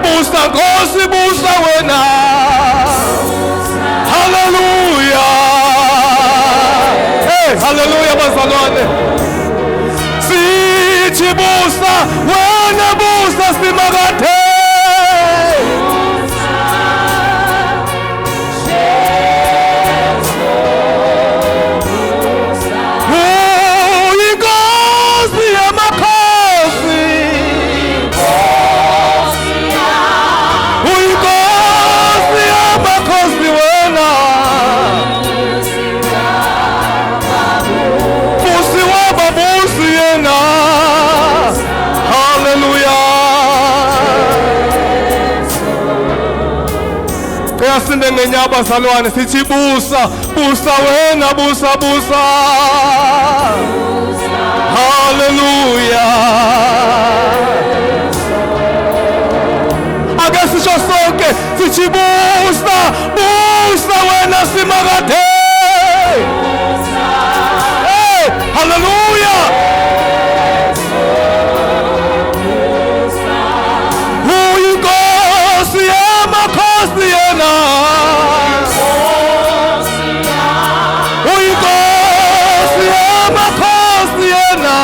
busa Nkosi, busa wena. Hallelujah. Hey, hallelujah bazalwane. Sithi busa wena, busa simakade. Sinde ngenyaba salwane sithi busa, busa wena, busa, busa. Hallelujah. Ake sisho sonke sithi busa, busa wena simakade. Hey, hallelujah. Uyinkosi yamakhosi yena. Uyinkosi yamakhosi yena.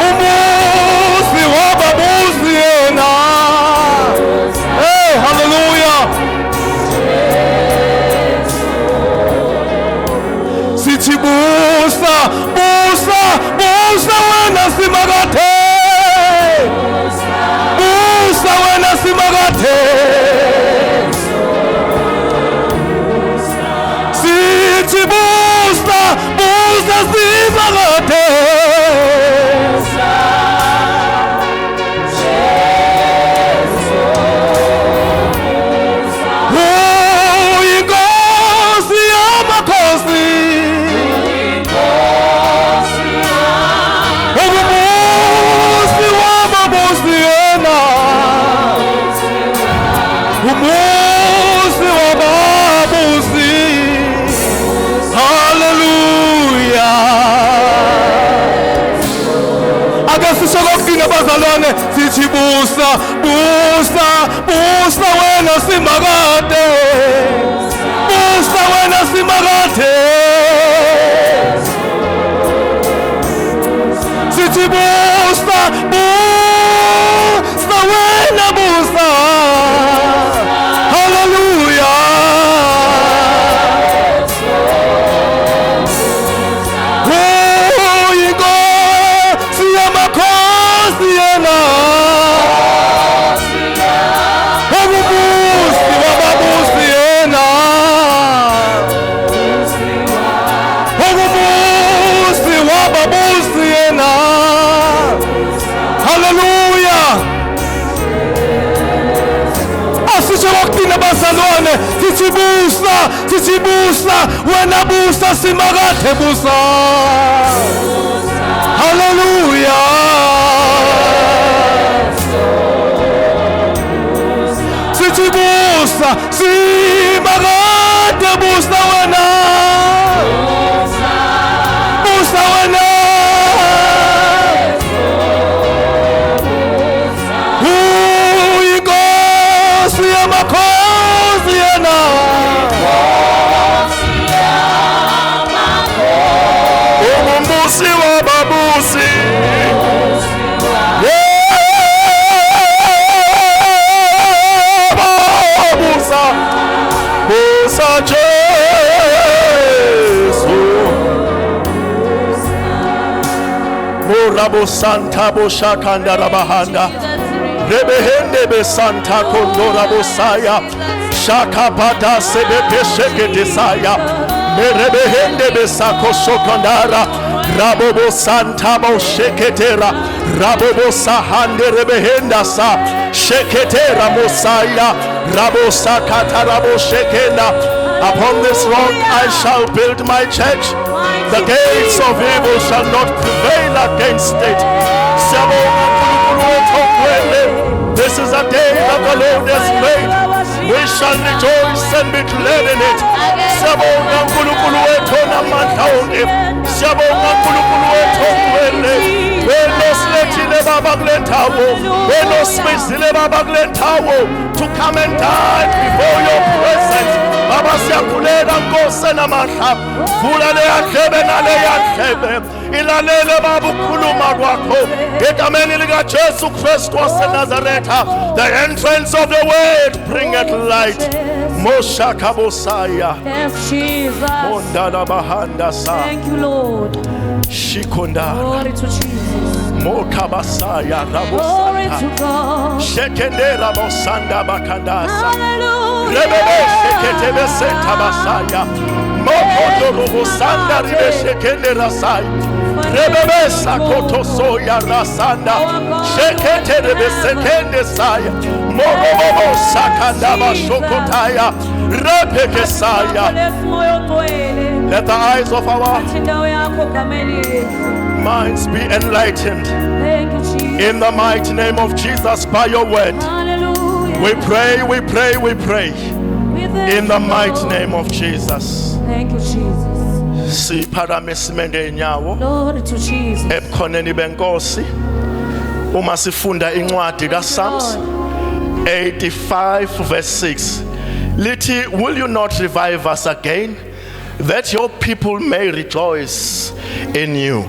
Umusi wababusi yena. Hey, hallelujah. Sithi busa, busa, busa wena simakade. Busa wena simakade. Sithi busa, busa simakade. Uyinkosi yamakhosi. Umusi wababusi yena. Umusi wababusi. Hallelujah. Ake sisho kokugcina bazalwane sithi busa, busa, busa wena simakade. Busa wena simakade. Sithi busa, busa wena busa. Hallelujah. Uyinkosi yamakhosi yena. Umubusi wababusi yena. Umubusi wababusi yena. Hallelujah. Asisho kokugcina bazalwane sithi busa, sithi busa wena, busa simakade busa. Hallelujah. Sithi busa simakade busa wena. Busa wena. Uyinkosi yamakhosi yena. Umubusi wababusi. Busa, busa Jesu. Morabo Santa Boshakanda Rabahanda. Rebehende be Santa Kondora Bosaya. Shakapata Sebeke Sheketesaya. Merebehende be Sako Sokondara. Rabobo Santa Bosheketera. Rabobo Sahande Rebehenda Sa. Sheketera Mosaya. Rabosa Katarabo Shekenda. Upon this rock I shall build my church. The gates of evil shall not prevail against it. This is a day that the Lord has made. We shall rejoice and be glad in it. baba kule ndawo, benosibizile baba kule ndawo, to come and die before your presence. Baba siyakulela Nkosi namandla, vula leya ndlebe naleya ndlebe, ilalele baba ukukhuluma kwakho egameni lika Jesu Kristu waseNazaretha. The entrance of the word bringeth light. Moshaka bosaya. Yes, Jesus. Mondala bahanda sa. Thank you, Lord. Shikonda. Glory to Jesus. Mokabasaya Glory rabosanda. to God. Shekendera bosanda bakandasa. Hallelujah. Rebebe sheketebe setabasaya. Mokondo robosanda ribe shekendera sai. Rebebe sakoto soya rasanda. Sheketerebe sekende saya. Morobo sakanda bashokotaya. Repeke saya. Let the eyes of our minds be enlightened. Thank you, Jesus. In the mighty name of Jesus, by your word, Hallelujah. we pray, we pray, we pray. We thank In the you, mighty Lord. name of Jesus. Thank you, Jesus. Siphakame simende inyawo Glory to Jesus. ebukhoneni benkosi. Uma sifunda incwadi kaPsalms 85 verse 6. Lithi, will you not revive us again, that your people may rejoice in you?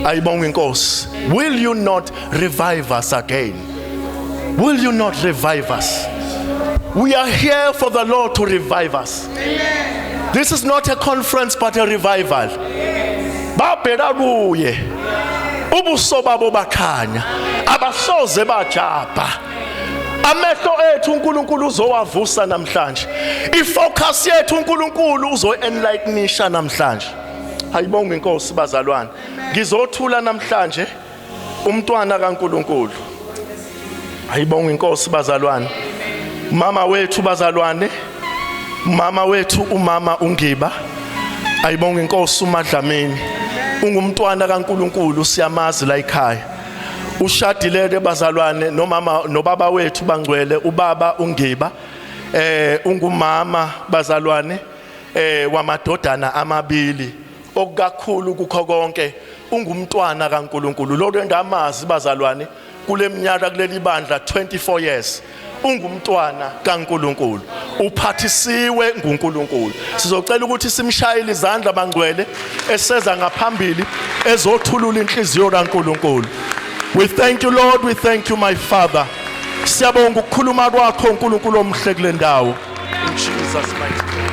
Ayibonga inkosi. Will you not revive us again? Will you not revive us? We are here for the Lord to revive us. This is not a conference but a revival. Babheka kuye. Ubuso babo bakhanya. Abasoze bajabha. Amehlo ethu uNkulunkulu uzowavusa namhlanje. Ifocus yethu uNkulunkulu uzoenlightenisha namhlanje. Ayibonga inkosi bazalwane. Ngizothula namhlanje umntwana kaNkulunkulu. Ayibonga inkosi bazalwane. Mama wethu bazalwane. Mama wethu umama uNgiba. Ayibonga inkosi uMadlamini. Ungumntwana kaNkulunkulu siyamazi la ekhaya. Ushadileke bazalwane nomama nobaba wethu bangcwele ubaba uNgiba. Ungumama bazalwane wamadodana amabili. Okukakhulu kukho konke ungumntwana kaNkulunkulu. Lokho ngamazi bazalwane kule minyaka kuleli bandla 24 years. Ungumntwana kaNkulunkulu, uphathisiwe nguNkulunkulu. Sizocela ukuthi simshayile izandla bangcwele eseza ngaphambili ezothulula inhliziyo kaNkulunkulu. We thank you, Lord. We thank you, my Father. Siyabonga ukukhuluma kwakho uNkulunkulu omhle kule ndawo. In Jesus' mighty name.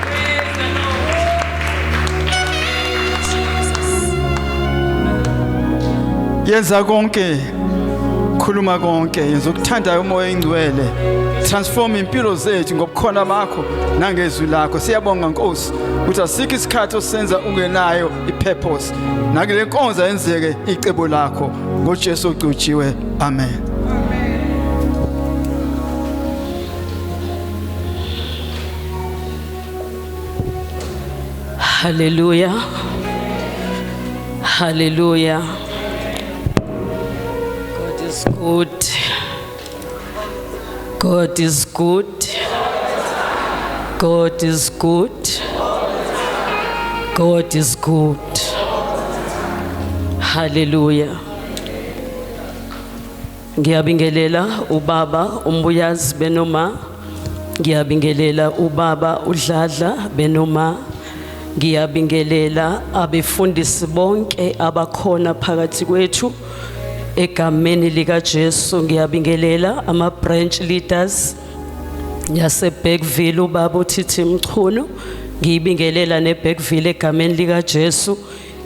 Yenza konke, khuluma konke, yenza ukuthandayo umoya ingcwele. Transform impilo zethu ngobukhona bakho nangezwi lakho. Siyabonga Nkosi ukuthi asikho isikhathi osenza ungenayo ipurpose. Nakule nkonzo yenzeke icebo lakho ngoJesu ogcotshiwe. Amen. Hallelujah. Hallelujah. God is good. God is good. God is good. God is good. Hallelujah. Ngiyabingelela ubaba uMbuyazi benoma. Ngiyabingelela ubaba uDladla benoma. Ngiyabingelela abefundisi bonke abakhona phakathi kwethu egameni lika Jesu. Ngiyabingelela ama branch leaders yase Bergville ubaba uThithi Mchunu. Ngiyibingelela ne Bergville egameni lika Jesu.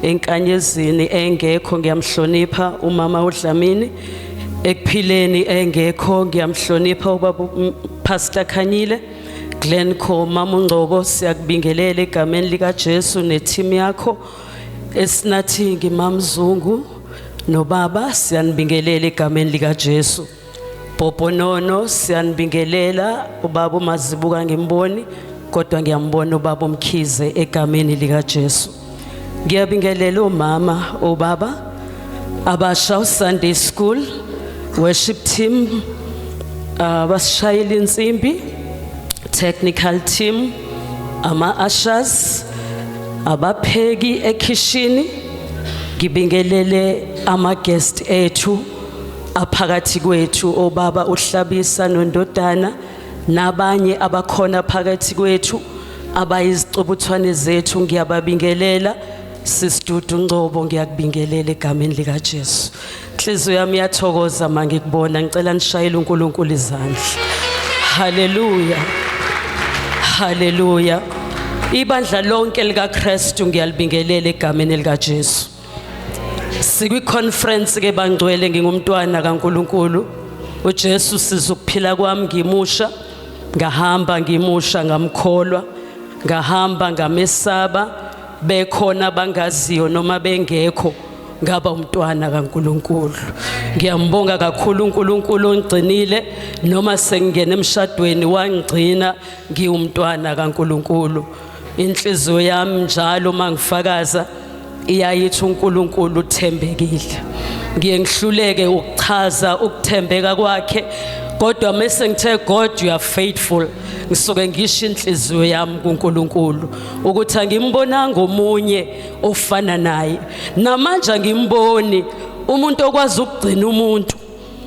Enkanyezini engekho ngiyamhlonipha umama uDlamini. Ekuphileni engekho ngiyamhlonipha ubaba Pastor Khanyile. Glenco mama uNgcobo siyakubingelela egameni lika Jesu neteam yakho. Esinathi ngimamzungu nobaba siyanibingelela egameni lika Jesu. Poponono siyanibingelela ubaba uMazibuka ngimboni kodwa ngiyambona ubaba uMkhize egameni lika Jesu. Ngiyabingelela umama ubaba abasha Sunday school worship team abashayeli insimbi technical team ama ushers abapheki ekitchini. Ngibingelele ama guest ethu aphakathi kwethu obaba uhlabisa nondodana nabanye abakhona phakathi kwethu abayizicubuthwane zethu ngiyababingelela sisidudu Ngcobo ngiyakubingelela egameni lika Jesu. Inhliziyo yami iyathokoza mangikubona ngicela nishayele uNkulunkulu izandla. Haleluya. Haleluya. Ibandla lonke lika Kristu ngiyalibingelela egameni lika Jesu. Sikwi conference ke bangcwele ngingumntwana kaNkulunkulu. uJesu sizokuphila kwami ngimusha, ngahamba ngimusha ngamkholwa, ngahamba ngamesaba, bekhona bangaziyo noma bengekho ngaba umntwana kaNkulunkulu. Ngiyambonga kakhulu uNkulunkulu ongcinile noma sengene emshadweni wangcina ngiwumntwana kaNkulunkulu. Inhliziyo yami njalo mangifakaza iyayithi uNkulunkulu uthembekile. Ngiye ngihluleke ukuchaza ukuthembeka kwakhe, kodwa mase ngithe God you are faithful, ngisuke ngisho inhliziyo yami kuNkulunkulu ukuthi angimbonanga omunye ofana naye. Namanje ngimboni umuntu okwazi ukugcina umuntu,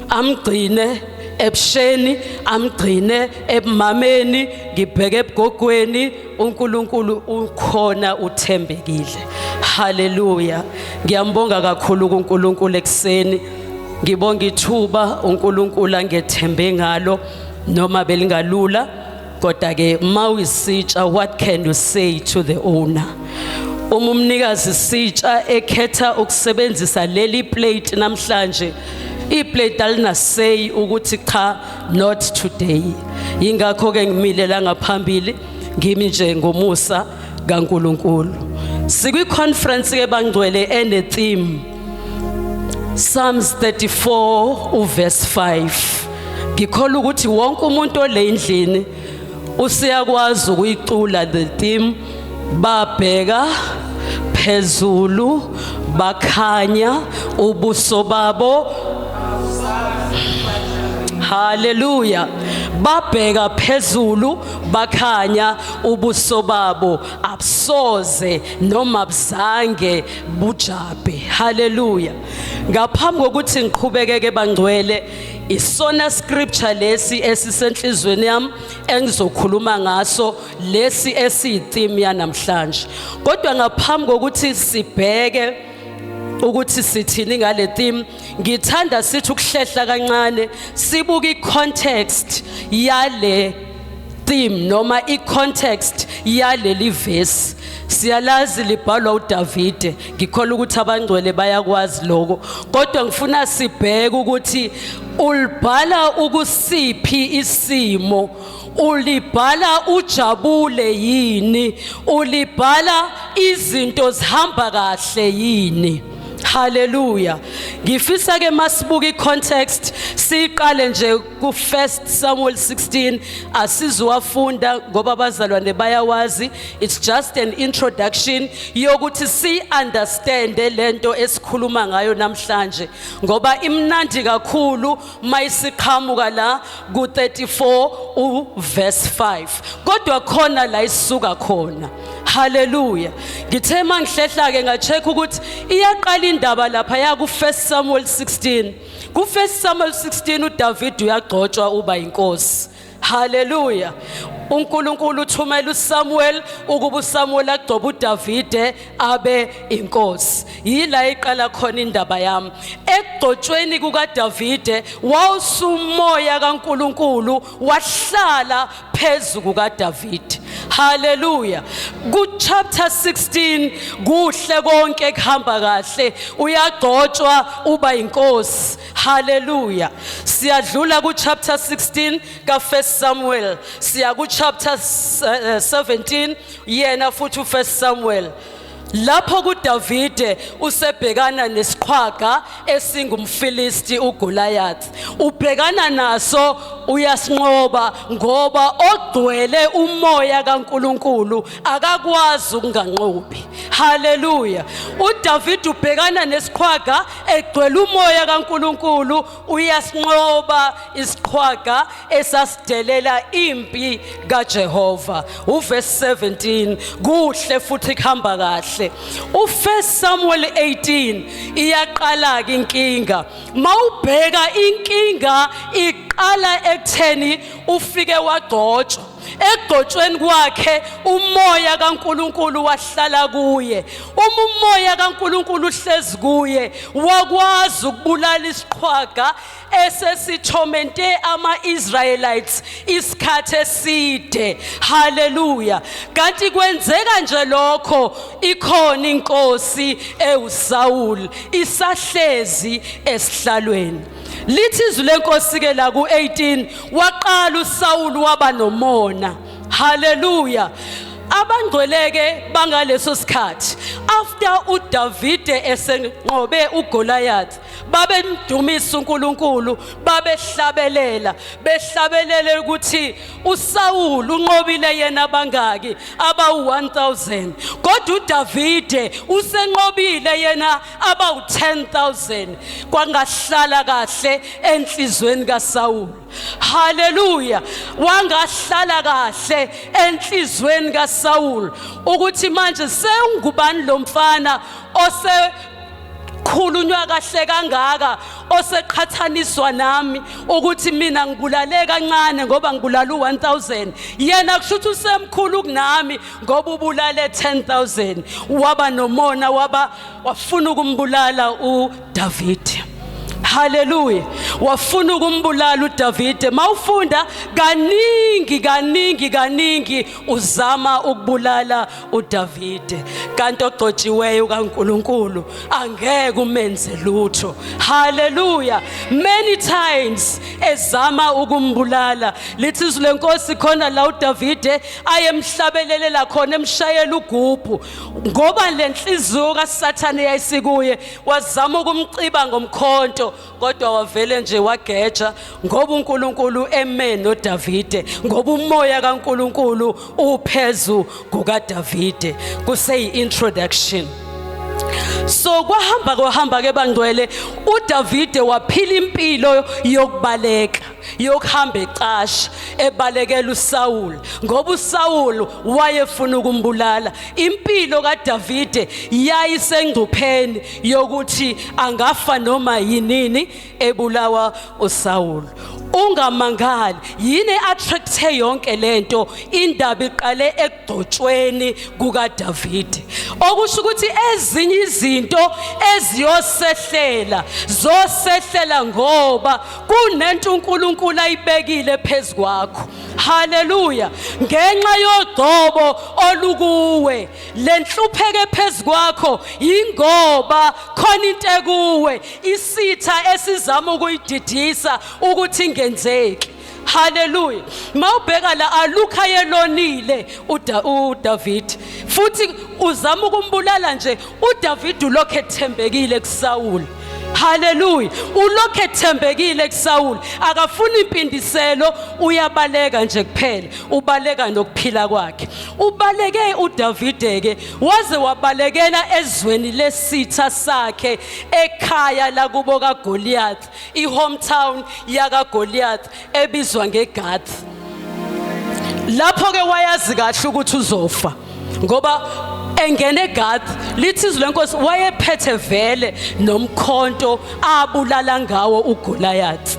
amgcine ebusheni, amgcine ebumameni, ngibheke ebugogweni, uNkulunkulu ukhona uthembekile. Haleluya. Ngiyambonga kakhulu kuNkulunkulu ekseni. Ngibonga ithuba uNkulunkulu angethembe ngalo noma belingalula, kodwa ke mawisitsha what can you say to the owner? Umnikazi sitsha ekhetha ukusebenzisa leli plate namhlanje, iplate alina say ukuthi cha not today. Ingakho ke ngimilela ngaphambili ngimi nje ngomusa kaNkulunkulu. Sikwi conference ke bangcwele ene theme Psalms 34 verse 5. Ngikholwa ukuthi wonke umuntu ole endlini usiyakwazi ukuyicula the theme. Babheka phezulu bakhanya ubuso babo. Haleluya. Babheka phezulu bakhanya ubuso babo, absoze noma abuzange bujabe. Haleluya. Ngaphambi kokuthi ngiqhubekeke bangcwele, isona scripture lesi esisenhlizweni yami engizokhuluma ngaso, lesi esiyitheme yanamhlanje. Kodwa ngaphambi kokuthi sibheke ukuthi sithini ngale theme, ngithanda sithi ukuhlehla kancane sibuka icontext yale theme noma icontext yaleli verse. Siyalazi libhalwa uDavide, ngikholwa ukuthi abangcwele bayakwazi lokho, kodwa ngifuna sibheke ukuthi ulibhala ukusiphi isimo, ulibhala ujabule yini, ulibhala izinto zihamba kahle yini. Haleluya. Ngifisa ke masibuka icontext siqale nje ku 1 Samuel 16, asizuwafunda ngoba abazalwane bayawazi. It's just an introduction yokuthi si understand lento esikhuluma ngayo namhlanje, ngoba imnandi kakhulu mayisiqhamuka la ku 34 verse 5, kodwa khona la isuka khona. Haleluya. Ngithe mangihlehla ke ngacheck ukuthi iyaqala indaba lapha ya ku 1 Samuel 16. Ku 1 Samuel 16 uDavid uyagcotshwa uba inkosi. Haleluya. uNkulunkulu uthumela uSamuel ukuba uSamuel agcobe uDavide abe inkosi. Yila iqala khona indaba yami. Egcotshweni kukaDavide wawusumoya kaNkulunkulu wahlala phezu kukaDavide. Haleluya. Ku chapter 16 kuhle konke kuhamba kahle, uyagcotshwa uba inkosi. Haleluya. Siyadlula ku chapter 16 ka 1 Samuel, siya ku chapter 17 yena futhi u 1 Samuel. Lapho kuDavide usebhekana nesiqhwaga esingumfilisti uGoliath. Ubhekana naso uyasinqoba ngoba ogcwele umoya kaNkulunkulu akakwazi ukunganqobi. Haleluya. uDavide ubhekana nesiqhwaga egcwele umoya kaNkulunkulu, uyasinqoba isiqhwaga esasidelela impi kaJehova. Uverse 17 kuhle futhi kuhamba kahle. kahle. U1 Samuel 18 iyaqala ke inkinga. Mawubheka inkinga iqala ekutheni ufike wagcotshwa. Egcotshweni kwakhe umoya kaNkuluNkulu wahlala kuye. Umoya kaNkuluNkulu uhlezi kuye wakwazi ukubulala isiqhwaga esesithomente ama-Israelites isikhathi eside. Hallelujah. Kanti kwenzeka nje lokho ikhona inkosi ewuSawuli isahlezi esihlalweni. Lithi izwi lenkosi ke la ku18 waqala uSawuli waba nomona. Hallelujah. Abangcweleke bangaleso sikhathi after uDavide esenqobe uGoliath babemdumisa uNkulunkulu babehlabelela behlabelele ukuthi uSawuli unqobile yena bangaki aba1000 kodwa uDavide usenqobile yena aba10,000 kwangahlala kahle enhlizweni kaSawuli. Hallelujah. Wangahlala kahle enhlizweni kaSawuli ukuthi manje sengubani lo mfana khulunywa kahle kangaka oseqhathaniswa nami ukuthi mina ngibulale kancane ngoba ngibulala u1000 yena kushuthi usemkhulu kunami ngoba ubulale 10,000 waba nomona wafuna ukumbulala uDavide. Hallelujah. Wafuna ukumbulala uDavide. Mawufunda kaningi uzama ukubulala uDavide. Kanti ogcotshiweyo kaNkuluNkulu angeke umenze lutho. Hallelujah. Many times ezama ukumbulala. Lithi izwi lenkosi khona la uDavide ayemhlabelelela khona emshayela ugubhu. Ngoba lenhliziyo kaSathane yayisikuye wazama ukumciba ngomkhonto. Kodwa wavele nje wageja ngoba uNkulunkulu eme noDavide ngoba umoya kaNkulunkulu uphezu kukaDavide. Kuseyi introduction. So kwahamba ke bangcwele uDavide waphila impilo yokubaleka yokuhamba ecasha ebalekela uSawuli ngoba uSawuli wayefuna ukumbulala. Impilo kaDavide yayisengcupheni yokuthi angafa noma yinini ebulawa uSawuli. Ungamangali yini attracte yonke lento indaba iqale ekugcotshweni kukaDavide okusho ukuthi ezinye izinto eziyosehlela zosehlela ngoba kunento uNkulunkulu ayibekile phezukwakho. Hallelujah. Ngenxa yogcobo olukuwe lenhlupheke phezukwakho ingoba khona into ekuwe isitha esizama ukuyididisa ukuthi ingenzeki. Hallelujah. Mawubheka la alukha yelonile uDavide futhi uzama ukumbulala nje uDavide ulokho ethembekile kuSawuli. Hallelujah. Ulokho ethembekile kuSawuli akafuni impindiselo uyabaleka nje kuphela ubaleka nokuphila kwakhe. Ubaleke uDavide ke waze wabalekela ezweni lesitha sakhe ekhaya la kubo kaGoliath ihometown yakaGoliath ebizwa ngeGath. Lapho ke wayazi kahle ukuthi uzofa ngoba engene eGath. Lithi izwi lenkosi wayephethe vele nomkhonto abulala ngawo uGoliath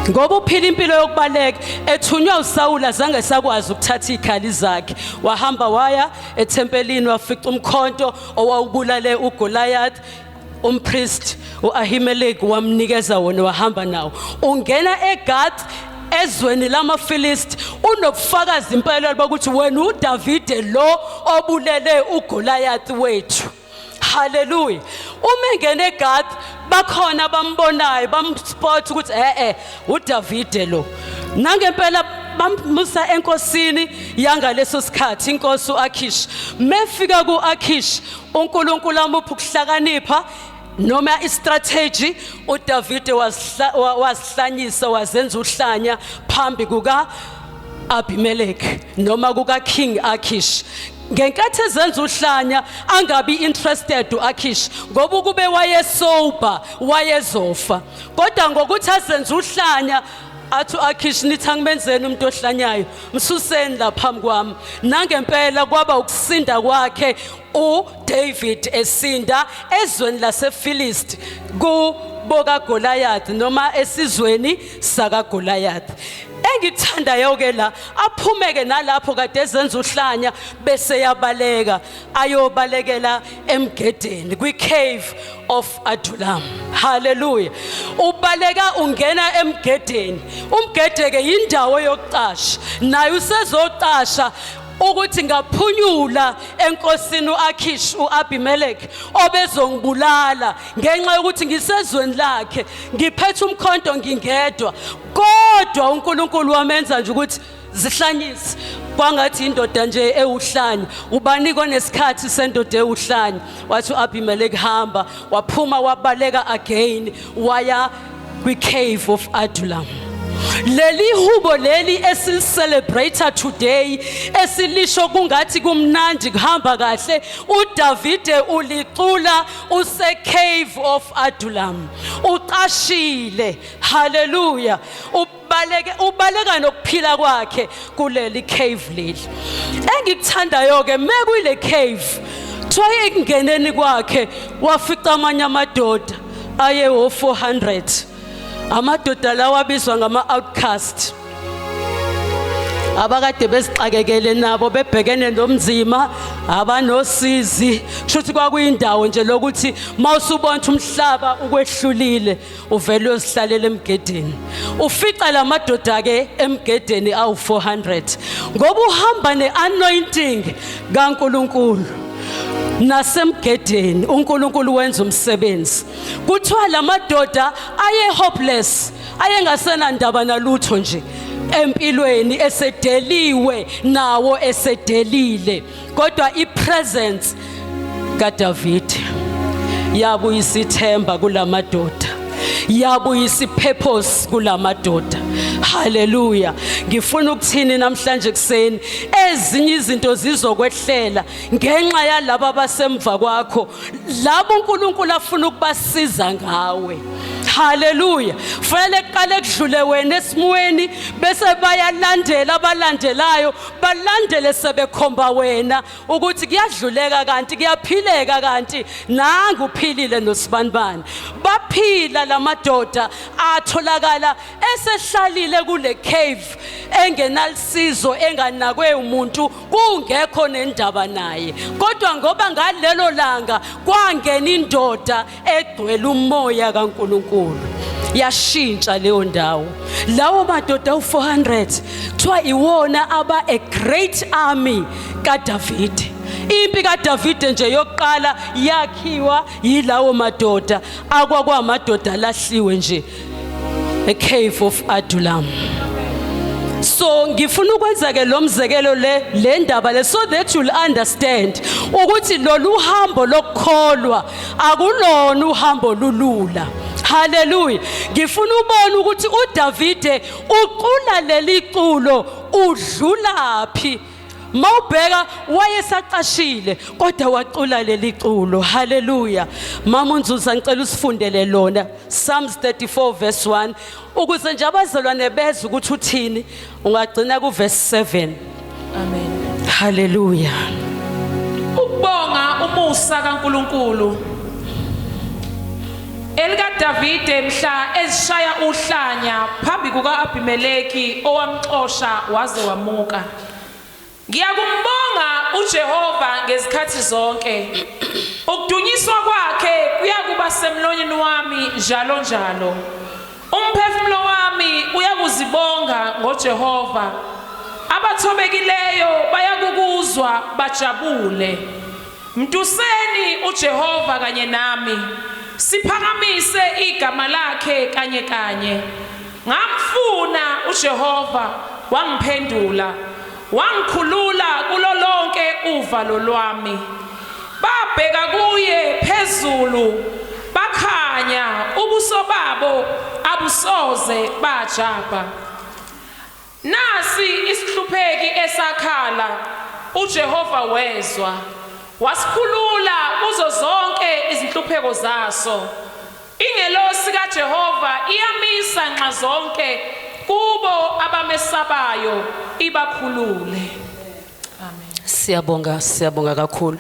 ngoba uphila impilo yokubaleka ethunywa uSawuli azange sakwazi ukuthatha ikhali zakhe. Wahamba waya ethempelini wafica umkhonto owawubulale uGoliath. Umpriest uAhimeleki wamnikeza wona wahamba nawo. Ungena eGath ezweni lamaFilisti unobufakazi impela bokuthi wena uDavide lo obulele uGoliath wethu. Hallelujah. Uma engene eGath bakhona abambonayo bamspot ukuthi uDavide lo. Nangempela bammusa enkosini yangaleso sikhathi inkosi uAkhish. Mefika kuAkhish uNkulunkulu amupha ukuhlakanipha noma istrategy uDavide wasihlanyisa wazenza uhlanya phambi kuka Abimelech noma kuka King Akhish. Ngenkathi ezenza uhlanya angabi interested uAkhish ngoba kube wayesoba wayezofa kodwa ngokuthi azenza uhlanya athi Akhish nithi angimenzeni umuntu ohlanyayo msuseni la phambi kwami nangempela kwaba ukusinda kwakhe uDavid esinda ezweni laseFilisti kuboka Goliath noma esizweni saka Goliath. Engithandayo ke la aphumeke nalapho kade ezenza uhlanya bese yabaleka ayobalekela emgedeni kwi-cave of Adullam. Hallelujah. Ubaleka ungena emgedeni. Umgede ke indawo yokuqasha. Naye usezoqasha ukuthi ngaphunyula enkosini uAkhish uAbimelech obezongibulala ngenxa yokuthi ngisezweni lakhe ngiphethe umkhonto ngingedwa kodwa uNkulunkulu wamenza nje ukuthi zihlanyise kwangathi indoda nje ewuhlanya ubaniko nesikhathi sendoda ewuhlanya wathi uAbimelech hamba waphuma wabaleka again waya kwi-cave of Adullam. Leli hubo leli esil-celebrate today esilisho kungathi kumnandi kuhamba kahle uDavide ulicula use-cave of Adullam uqashile. Hallelujah. Ubaleka nokuphila kwakhe kuleli cave leli. Engikuthandayo ke mekuyile cave thoye ekungeneni kwakhe wafica amanye amadoda aye 400. Amadoda lawa abizwa ngama-outcast abakade bezixakekele nabo bebhekene nomzima abanosizi kushuthi kwakuyindawo nje lokuthi mawusubona umhlaba ukwehlulile uvele uzihlalela emgedeni ufica lamadoda ke emgedeni awu400 ngoba uhamba neanointing kaNkulunkulu nasemgedeni uNkulunkulu wenza umsebenzi kuthiwa lamadoda aye hopeless ayengasena ndaba nalutho nje empilweni esedeliwe nawo esedelile kodwa ipresence kaDavid yabuyisa ithemba kulamadoda yabuyisa ipurpose kulamadoda. Hallelujah. Ngifuna ukuthini namhlanje kuseni ezinye izinto zizokwehlela ngenxa yalabo abasemva kwakho labo uNkulunkulu afuna ukubasiza ngawe. Hallelujah. Fanele kuqale kudlule wena esimweni bese bayalandela abalandelayo balandele sebekhomba wena ukuthi kuyadluleka kanti kuyaphileka kanti nangu uphilile nosibanibani. Baphila lamadoda atholakala esehlalile kule cave engenalisizo enganakwe umuntu kungekho nendaba naye kodwa ngoba ngalelo langa kwangena indoda egcwele umoya kaNkulunkulu yashintsha leyo ndawo. Lawo madoda u400 kuthiwa iwona aba a great army kaDavid. Impi kaDavid nje yokuqala yakhiwa yilawo madoda akwakwamadoda lahliwe nje e-cave of Adullam. So ngifuna ukwenza ke lo mzekelo le ndaba le so that you'll understand ukuthi lolu hambo lokukholwa akulona uhambo lulula. Hallelujah. Ngifuna ubone ukuthi uDavide uqula leli culo udlulaphi. Mawubheka wayesaqashile kodwa waqula leli culo. Hallelujah. Mama uNzuza ngicela usifundele lona Psalms 34 verse 1 ukuze nje abazalwane bezwe ukuthi uthini ungagcina ku verse 7. Amen. Hallelujah. Ukubonga umusa kaNkulunkulu elika Davide mhla ezishaya uhlanya phambi kukaAbimeleki owamxosha waze wamuka. Ngiyakumbonga uJehova ngezikhathi zonke. Ukudunyiswa kwakhe kuyakuba semlonyeni wami njalo njalo. Umphefumulo wami uyakuzibonga ngoJehova. Abathobekileyo bayakukuzwa bajabule. Mtuseni uJehova kanye nami. Siphakamise igama lakhe kanye kanye. Ngamfuna uJehova wangiphendula. Wangikhulula kulo lonke uvalo lwami. Babheka kuye phezulu bakhanya ubuso babo abusoze bajaba. Nasi isihlupheki esakhala uJehova wezwa wasikhulula kuzo zonke izinhlupheko zaso. Ingelosi kaJehova iyamisa nxa zonke kubo abamesabayo ibakhulule. Siyabonga kakhulu.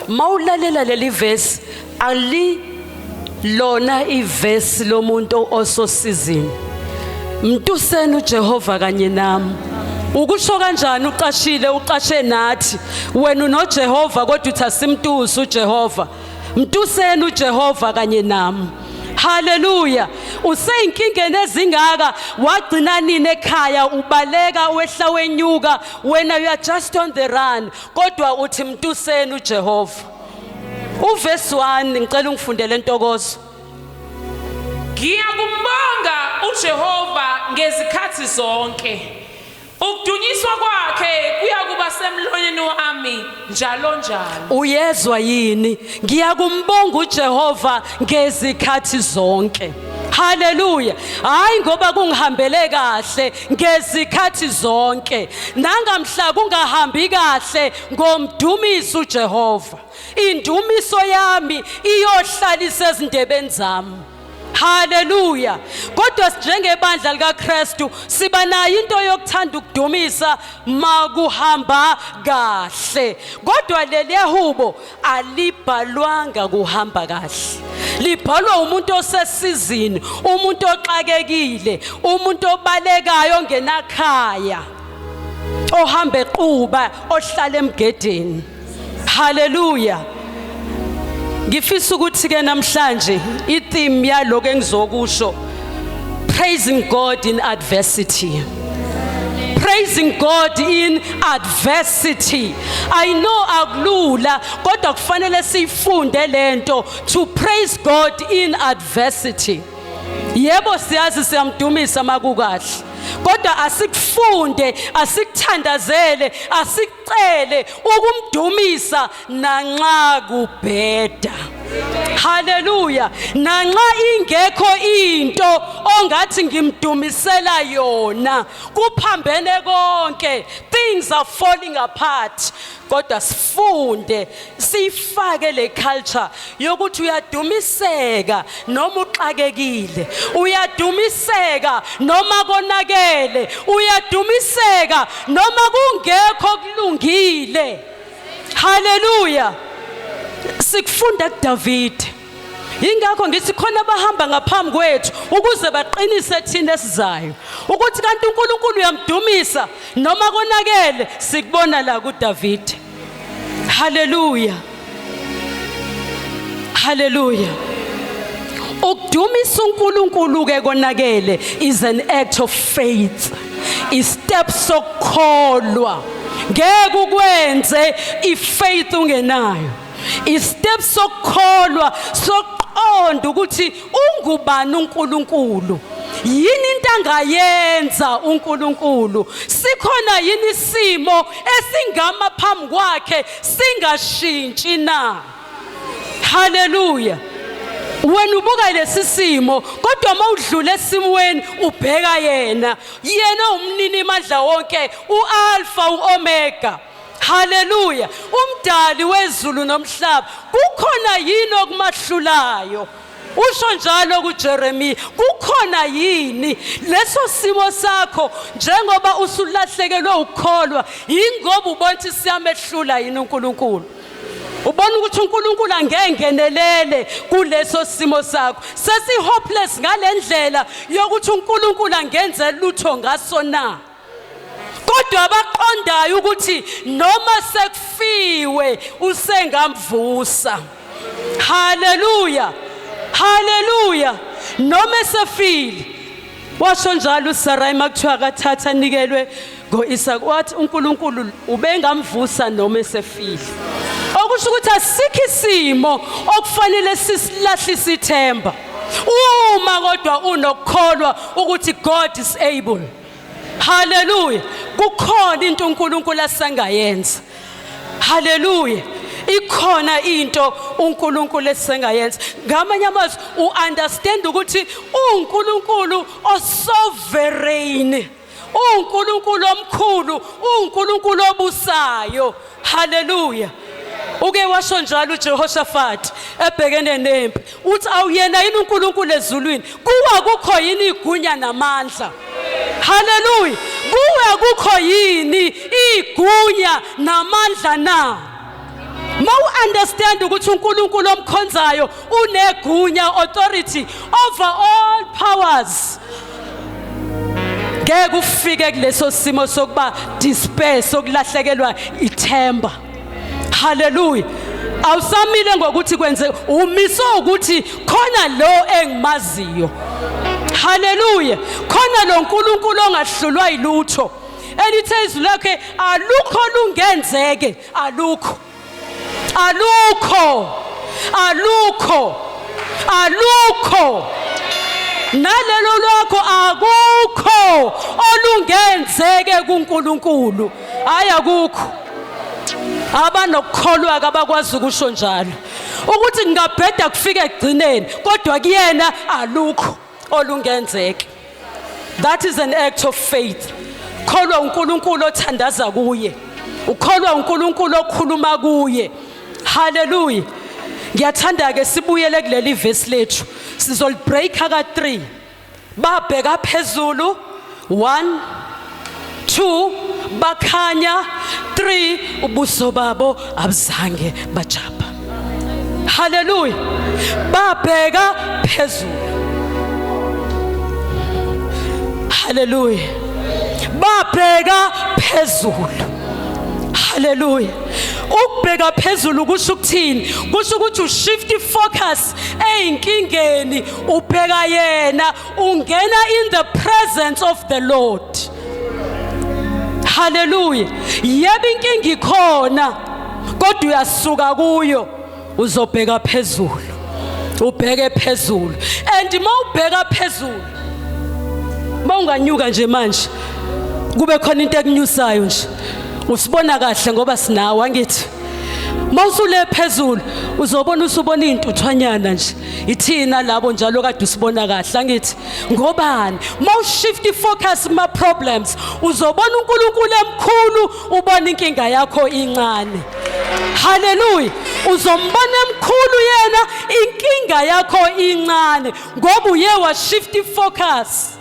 Mawulalela leli verse ali lona iverse lomuntu ososizini. Mntuseni uJehova kanye nami. Ukusho kanjani uqashe nathi wena unoJehova kodwa uthi asimtusi uJehova. Mntuseni uJehova kanye nami. Hallelujah. Useyinkingeni ezingaka wagcina nini ekhaya ubaleka wehla wenyuka wena you are just on the run kodwa uthi mntuseni uJehova. Uverse 1 ngicela ungifundele intokozo. Ngiyakumbonga uJehova ngezikhathi zonke. Ukudunyiswa kwakhe kuyakuba semlonyeni wami njalo njalo. Uyezwa yini? Ngiyakumbonga uJehova ngezikhathi zonke. Hallelujah. Hayi ngoba kungihambele kahle ngezikhathi zonke. Nangamhla kungahambi kahle ngomdumisa uJehova. Indumiso yami iyohlalisa ezindebeni zami. Hallelujah. Kodwa njengebandla likaKristu siba nayo into yokuthanda ukudumisa makuhamba kahle. Kodwa leli hubo alibhalwanga kuhamba kahle. Libhalwa umuntu osesizini, umuntu oxakekile, umuntu obalekayo ngenakhaya, ohamba equba, ohlala emgedeni. Hallelujah. Ngifisa ukuthi ke namhlanje itheme yaloko engizokusho praising God in adversity. Praising God in adversity. I know akulula kodwa kufanele sifunde lento to praise God in adversity. Yebo siyazi siyamdumisa makukahle. Kodwa asikufunde, asikuthandazele, asicele ukumdumisa nanxa kubheda. Hallelujah. Nanxa ingekho into ongathi ngimdumisela yona, kuphambene konke, things are falling apart. Kodwa sifunde, sifake le culture yokuthi uyadumiseka noma uxakekile, uyadumiseka noma konakele, uyadumiseka noma kungekho kulungile. Hallelujah. Sikufunda kuDavid. Ingakho ngithi khona abahamba ngaphambi kwethu ukuze baqinise thina esizayo ukuthi kanti uNkulunkulu uyamdumisa noma konakele. Sikubona la kuDavid. Hallelujah. Hallelujah. Ukudumisa uNkulunkulu ke konakele is an act of faith. Steps sokukholwa. Ngeke ukwenze ifaith ungenayo. Steps sokukholwa soqonda ukuthi ungubani uNkulunkulu. Yini into angayenza uNkulunkulu? Sikhona yini isimo esingama phambi kwakhe singashintshi na? Hallelujah. Wena ubuka lesisimo kodwa mawudlula esimweni ubheka yena umnini amandla wonke, uAlpha uOmega. Hallelujah. Umdali wezulu nomhlaba. Kukhona yini okumahlulayo? Usho njalo kuJeremiya, kukhona yini leso simo sakho njengoba usulahlekelwe ukukholwa, ingoba ubona ukuthi siyamehlula yini uNkulunkulu? Ubona ukuthi uNkulunkulu angengenelele kuleso simo sakho. Sesi hopeless ngalendlela yokuthi uNkulunkulu angenze lutho ngaso na. Kodwa abaqondayo ukuthi noma sekufiwe usengamvusa. Hallelujah. Hallelujah. Noma sefile. Washo njalo uSarai makuthiwa akathatha anikelwe ngoIsaka wathi uNkulunkulu ubengamvusa noma sefile. Okusho ukuthi asikho isimo okufanele sisilahlise ithemba. Uma kodwa unokukholwa ukuthi God is able. Hallelujah. Kukhona into uNkulunkulu asengayenza. Hallelujah. Ikhona into uNkulunkulu esengayenza. Ngamanye amazwi uunderstand ukuthi uNkulunkulu osovereign, uNkulunkulu omkhulu, uNkulunkulu obusayo. Hallelujah. Uke washo njalo uJehoshaphat ebhekene nempi uthi awuyena yini uNkulunkulu ezulwini, kuwa kukho yini igunya namandla. Hallelujah. Kuwe kukho yini igunya namandla na? Mau understand ukuthi uNkulunkulu omkhonzayo unegunya, authority over all powers. Ngeke ufike kuleso simo sokuba despair, sokulahlekelwa ithemba. Hallelujah. Awusamile ngokuthi kwenze, umise ukuthi khona lo engimaziyo. Hallelujah. Khona lo uNkulunkulu ongahlulwa ilutho. Elithe izwi lakhe alukho lungenzeke, alukho. Alukho. Alukho. Alukho. Nalelo lokho akukho olungenzeke kuNkulunkulu. Hayi akukho. Abanokukholwa abakwazi ukusho njalo ukuthi ngingabheda kufike egcineni, kodwa kuyena alukho olungenzeke. That is an act of faith. Ukholwa uNkulunkulu othandaza kuye, ukholwa uNkulunkulu okhuluma kuye. Hallelujah. Ngiyathanda ke sibuyele kuleli verse lethu, sizolibreaka ka3. Babheka phezulu, 1 2 bakhanya, 3 ubuso babo abuzange bajapha. Hallelujah. Babheka phezulu. Hallelujah. Babheka phezulu. Hallelujah. Ukubheka phezulu kusho ukuthini? Kusho ukuthi ushift focus einkingeni, ubheka yena, ungena in the presence of the Lord. Hallelujah. Yebo inkinga ikhona, kodwa uyasuka kuyo uzobheka phezulu. Ubheke phezulu. And mawubheka phezulu, mawunganyuka nje manje kube khona into ekunyusayo nje, usibona kahle ngoba sinawo angithi. Mawusule phezulu uzobona usubona intuthwanyana nje, ithina labo njalo kade usibona kahle angithi. Ngobani? Mawushift focus ma problems uzobona uNkulunkulu emkhulu, ubona inkinga yakho incane. Hallelujah. Uzombona emkhulu yena, inkinga yakho incane ngoba uye wa shift focus.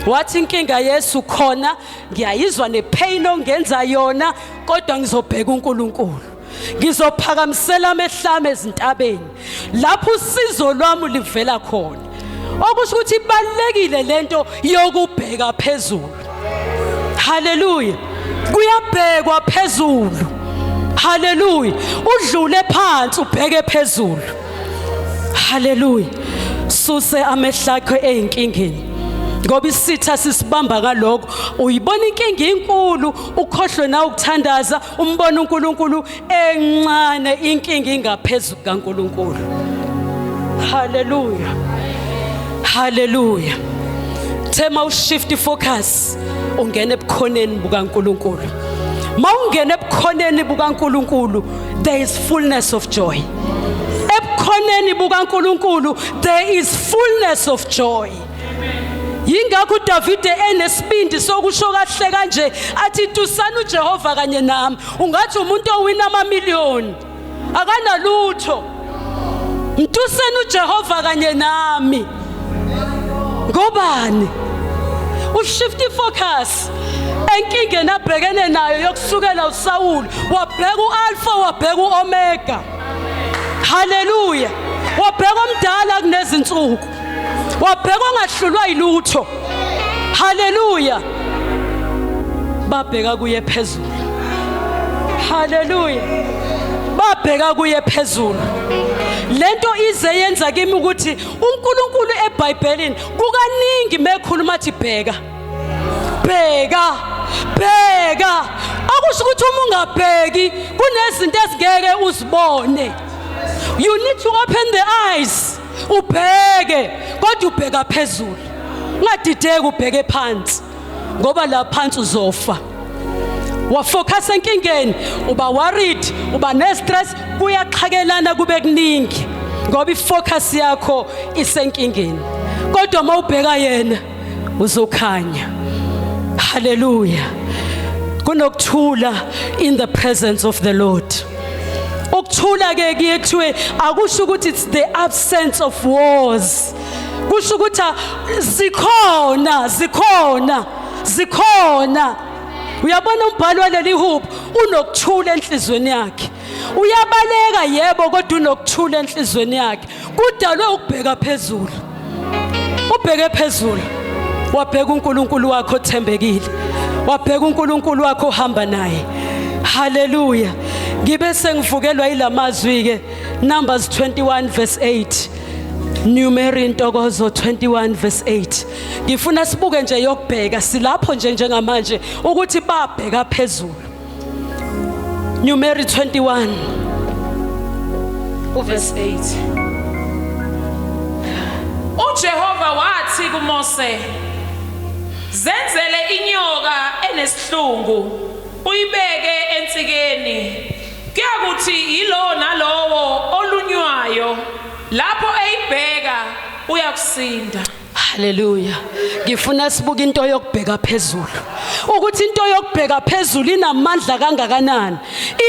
Wathi inkinga Yesu khona, ngiyayizwa nepain ongenza yona, kodwa ngizobheka uNkulunkulu. Ngizophakamisela amehlame ezintabeni lapho usizo lwami livela khona. Okusho ukuthi ibalekile lento yokubheka phezulu. Hallelujah. Kuyabhekwa phezulu. Hallelujah. Udlule phansi ubheke phezulu. Hallelujah. Suse amehlakho einkingeni. Ngoba isitha sisibamba kaloko, uyibona inkinga inkulu, ukhohlwe na ukuthandaza, umbona uNkulunkulu encane, inkinga ingaphezulu kaNkulunkulu. Hallelujah. Hallelujah. Thema ushift focus, ungene ebukhoneni bukaNkulunkulu. Mawungene ebukhoneni bukaNkulunkulu, there is fullness of joy. Ebukhoneni bukaNkulunkulu, there is fullness of joy. Yingakho uDavide enesibindi sokusho kahle kanje athi tusana uJehova kanye nami. Ungathi umuntu owina amamiliyoni akanalutho. Ntusena uJehova kanye nami. Ngobani? Ushift focus. Enkingeni abhekene nayo yokusukela uSawuli, wabheka uAlpha, wabheka uOmega. Hallelujah. Wabheka omdala kunezinsuku, wabheka ongahlulwa ilutho. Hallelujah. Babheka kuye phezulu. Hallelujah. Babheka kuye phezulu. Lento ize yenza kimi ukuthi uNkulunkulu eBhayibhelini kukaningi mekhuluma athi bheka. Bheka. Bheka. Akusho ukuthi uma ungabheki kunezinto ezingeke uzibone. You need to open the eyes. Ubheke, kodwa ubheka phezulu. Ungadideki ubheke phansi, ngoba la phansi uzofa. Wafocus enkingeni, uba worried, uba ne-stress, kuyaqhakelana kube kuningi ngoba ifocus yakho isenkingeni. Kodwa mawubheka yena uzokhanya. Hallelujah. Kunokuthula in the presence of the Lord. Ukuthula ke kuyethiwe akusho ukuthi it's the absence of wars. Kusho ukuthi zikhona zikhona. Uyabona umbhalo waleli hub unokuthula enhlizweni yakhe. Uyabaleka yebo kodwa unokuthula enhlizweni yakhe. Kudalwe ukubheka phezulu. Ubheke phezulu. Wabheka uNkulunkulu wakho othembekile. Wabheka uNkulunkulu wakho ohamba naye. Hallelujah. Ngibe sengivukelwa ilamazwi ke Numbers 21 verse 8. Numeri intokozo 21 verse 8. Ngifuna sibuke nje yokubheka silapho nje njengamanje ukuthi babheka phezulu. Numeri 21 verse 8. uJehova wathi kuMose, zenzele inyoka enesihlungu uyibeke ensikeni, kuyakuthi yilo nalowo olunywayo lapho eyibheka uyakusinda. Hallelujah. Ngifuna sibuke into yokubheka phezulu. Ukuthi into yokubheka phezulu inamandla kangakanani.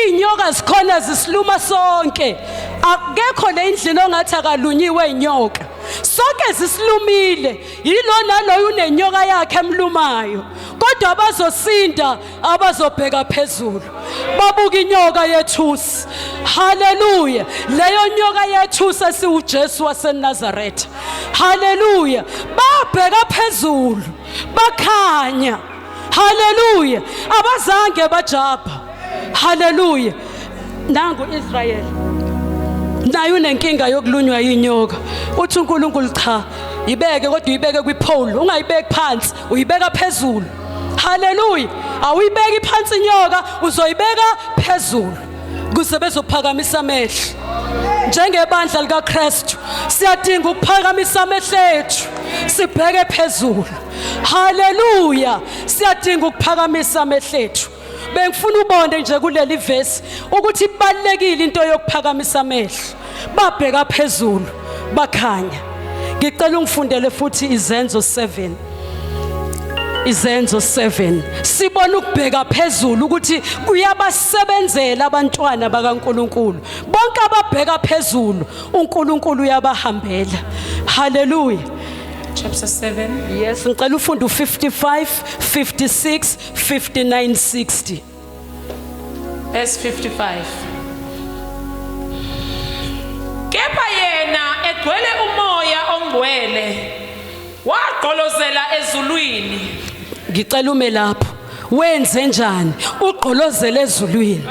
Inyoka zikhona zisiluma sonke. Akekho le indlela ongathi akalunyiwe inyoka. Sonke zisilumile. Yilo naloyo unenyoka yakhe emlumayo. Kodwa abazosinda abazobheka phezulu. Babuka inyoka yethusi. Hallelujah. Leyo nyoka yethusi siuJesu waseNazaretha. Hallelujah. Babheka phezulu. Bakhanya. Hallelujah. Abazange bajapha. Hallelujah. Nangu Israel. Nayo unenkinga yokulunywa inyoka. Uthi uNkulunkulu cha, ibeke kodwa uyibeke kwipole, ungayibeki phansi, uyibeka phezulu. Hallelujah. Awuyibeki phansi inyoka, uzoyibeka phezulu. Kuze bezophakamisa amehlo. Njengebandla likaKristu, siyadinga ukuphakamisa amehlo ethu. Sibheke phezulu. Hallelujah. Siyadinga ukuphakamisa amehlo ethu. Bengifuna ubone nje kuleli verse ukuthi ibalekile into yokuphakamisa amehlo. Babheka phezulu, bakhanya. Ngicela ungifundele futhi Izenzo 7. Izenzo 7. Sibona ukubheka phezulu ukuthi kuyabasebenzela abantwana bakaNkulunkulu. Bonke ababheka phezulu, uNkulunkulu uyabahambela. Hallelujah. Chapter 7. Yes, ngicela ufunde u55, 56, 59, 60. Verse 55. Kepha yena egcwele umoya ongcwele waqolozela ezulwini. Ngicela ume lapho. Wenze njani? Ugqolozele ezulwini.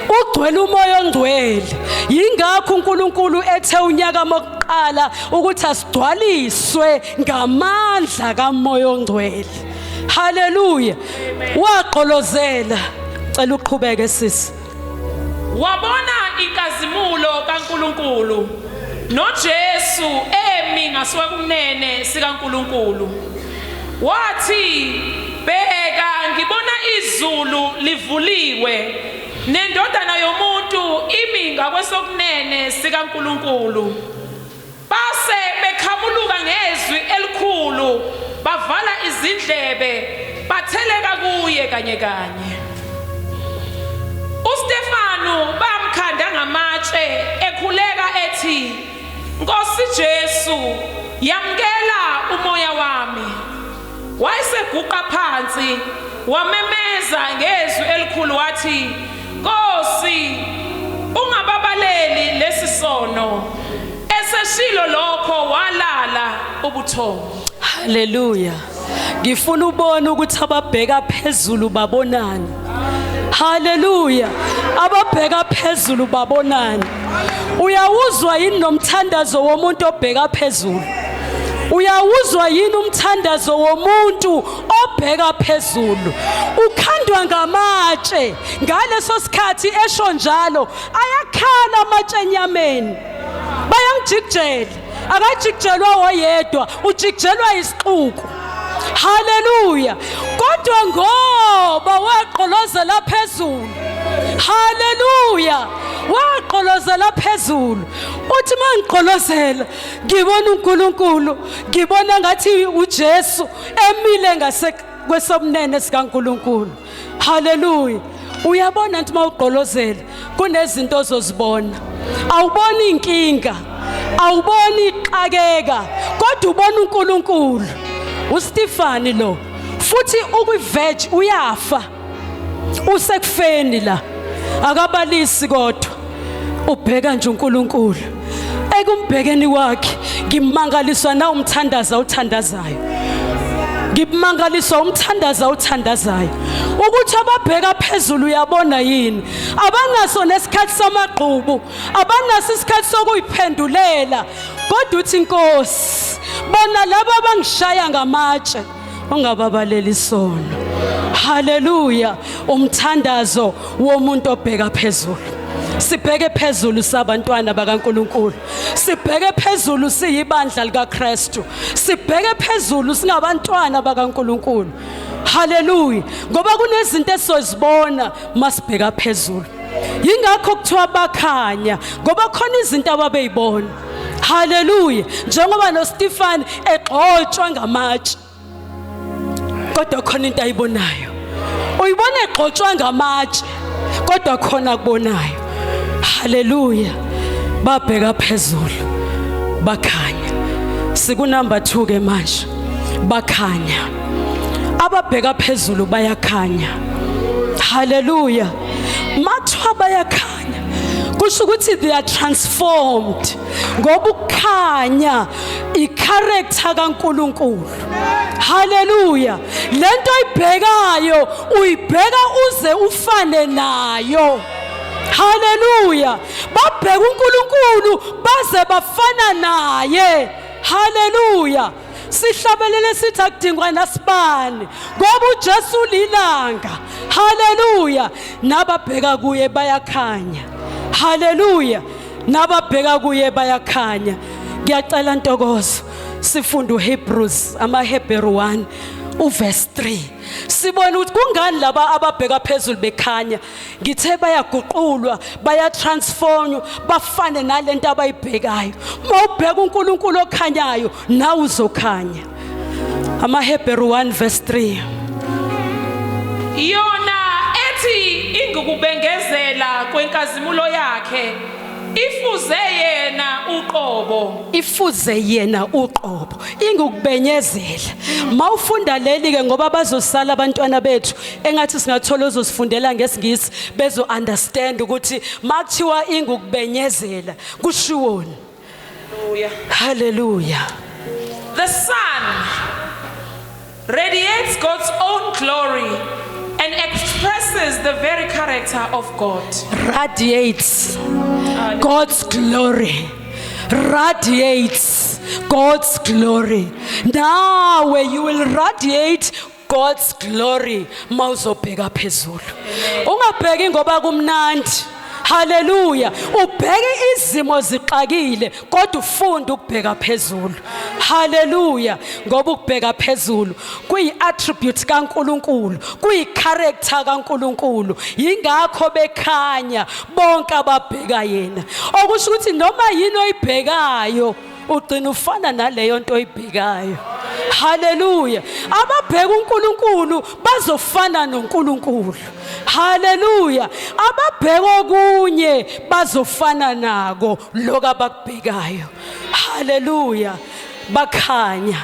Ugcwele umoya ongcwele. Yingakho uNkulunkulu ethe unyaka mokuqala ukuthi asidwaliswe ngamandla kamoya ongcwele. Hallelujah. Waqolozela. Cela uqhubeke sisi. Wabona inkazimulo kaNkulunkulu noJesu emi ngasokunene sikaNkulunkulu. Wathi, bheka ngibona izulu livuliwe nendodana yomuntu imi ngakwesokunene sikaNkulunkulu. Base bekhamuluka ngezwi elikhulu bavala izindlebe batheleka kuye kanye kanye. uStefanu bamkhanda ngamatshe ekhuleka ethi, Nkosi Jesu, yamkela umoya wami. Wayeseguqa phansi wamemeza ngezwi elikhulu wathi, Nkosi, ungababaleli lesisono. Eseshilo lokho walala ubuthongo. Hallelujah. Ngifuna ubone ukuthi ababheka phezulu babonani. Hallelujah. Ababheka phezulu babonani. Uyawuzwa yini nomthandazo womuntu obheka phezulu? Uyawuzwa yini umthandazo womuntu obheka phezulu? Ukhandwa ngamatshe. Ngaleso sikhathi esho njalo ayakhala amatshe enyameni. Bayangijikjela. Akajikelwa oyedwa, ujikelwa isixuku. Hallelujah. Kodwa ngoba waqolozela phezulu. Hallelujah. Waqolozela phezulu. Uthi mangiqolozela ngibona uNkulunkulu, ngibona ngathi uJesu emile ngasekwesobunene sikaNkulunkulu. Hallelujah. Uyabona nti mawuqolozela kunezinto ozozibona. Awuboni inkinga, awuboni iqakeka, kodwa ubona uNkulunkulu. uStefani lo futhi ukuveg uyafa usekufeni la akabalisi kodwa ubheka nje uNkulunkulu ekumbhekeni wakhe ngimangaliswa na umthandaza uthandazayo ngimangaliswa umthandaza uthandazayo ukuthi ababheka phezulu uyabona yini abanaso nesikhathi samagqubu abanaso isikhathi sokuyiphendulela kodwa uthi Nkosi bona laba bangishaya ngamatshe ungababaleli isono haleluya umthandazo womuntu obheka phezulu sibheke phezulu sabantwana bakaNkulunkulu sibheke phezulu siyibandla likaKristu sibheke phezulu singabantwana bakaNkulunkulu haleluya ngoba kunezinto esizibona masibheka phezulu yingakho kuthiwa bakhanya ngoba khona izinto ababeyibona haleluya njengoba noStefan egxotshwa ngamatshe kodwa khona into ayibonayo uyibona egxotshwa ngamatshe kodwa khona kubonayo haleluya babheka phezulu bakhanya siku number 2 ke manje bakhanya ababheka phezulu bayakhanya haleluya mathiwa bayakhanya kusho ukuthi they are transformed ngoba ukukhanya i-character kaNkulunkulu haleluya lento oyibhekayo uyibheka uze ufane nayo haleluya babheka uNkulunkulu baze bafana naye haleluya sihlabelele sithi akudingwa nasibani ngoba uJesu ulilanga haleluya nababheka kuye bayakhanya haleluya nababheka kuye bayakhanya ngiyacela Ntokozo sifunda uHebrews amaHebrew 1 uverse 3 sibona ukuthi kungani laba ababheka phezulu bekhanya ngithe bayaguqulwa bayatransformwa bafane nalento abayibhekayo mawubheka uNkulunkulu okhanyayo nawe uzokhanya amaHebrew 1 verse 3 yona ethi ingukubengezela kwenkazimulo yakhe ifuze yena uqobo ingukubengezela mawufunda leli ke ngoba bazosala abantwana bethu engathi singathola uzosifundela ngesingisi bezo understand ukuthi makuthiwa ingukubengezela kushiwoni hallelujah the sun radiates God's own glory and expresses the very character of God. Radiates God's glory. Radiates God's glory. Now where you will radiate God's glory mawuzobheka phezulu ungabheki ngoba kumnandi haleluya ubheke izimo zixakile kodwa ufunda ukubheka phezulu haleluya ngoba ukubheka phezulu kuyi-attribute kaNkulunkulu kuyi-character kaNkulunkulu yingakho bekhanya bonke ababheka yena okusho ukuthi noma yini oyibhekayo ugcina ufana naleyo nto oyibhekayo haleluya ababheka uNkulunkulu bazofana noNkulunkulu haleluya ababheka okunye bazofana nako lokho abakubhekayo haleluya bakhanya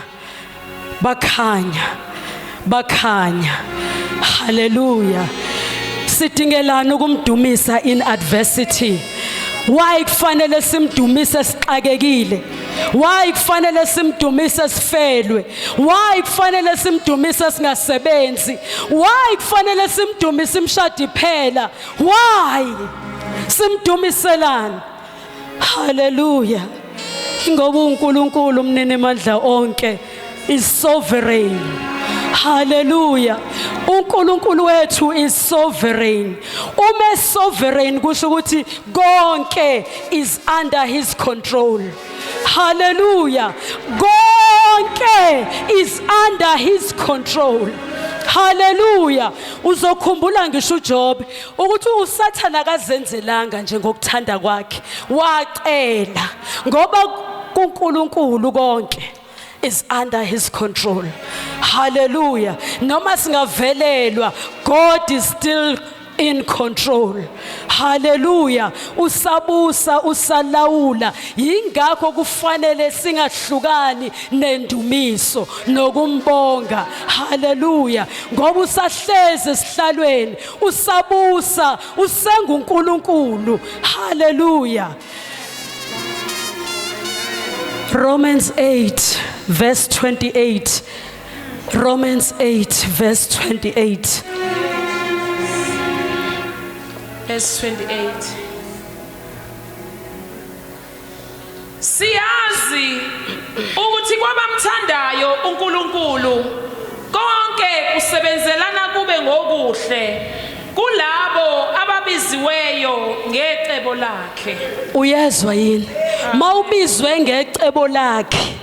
haleluya sidingelana ukumdumisa in adversity why kufanele simdumise sixakekile why kufanele simdumise sifelwe why kufanele simdumise singasebenzi why kufanele simdumise imshadi phela why simdumiselana haleluya ngoba uNkulunkulu umnene amandla onke is sovereign haleluya uNkulunkulu wethu is sovereign uma sovereign kusho ukuthi konke is under his control haleluya konke is under his control haleluya uzokhumbula ngisho uJob ukuthi uSathana akazenzelanga nje ngokuthanda kwakhe wacela ngoba kuNkulunkulu konke is under his control hallelujah noma singavelelwa God is still in control. Hallelujah. Usabusa usalawula. Yingakho kufanele singahlukani nendumiso nokumbonga. Hallelujah. Ngoba usahleze esihlalweni, usabusa, usenguNkulunkulu. Hallelujah. Romans 8 verse 28. Romans 8 verse 28. Verse 28. Siyazi ukuthi kwabamthandayo uNkulunkulu konke kusebenzelana kube ngokuhle kulabo ababiziweyo ngecebo lakhe. Uyezwa yini? Mawubizwe ngecebo lakhe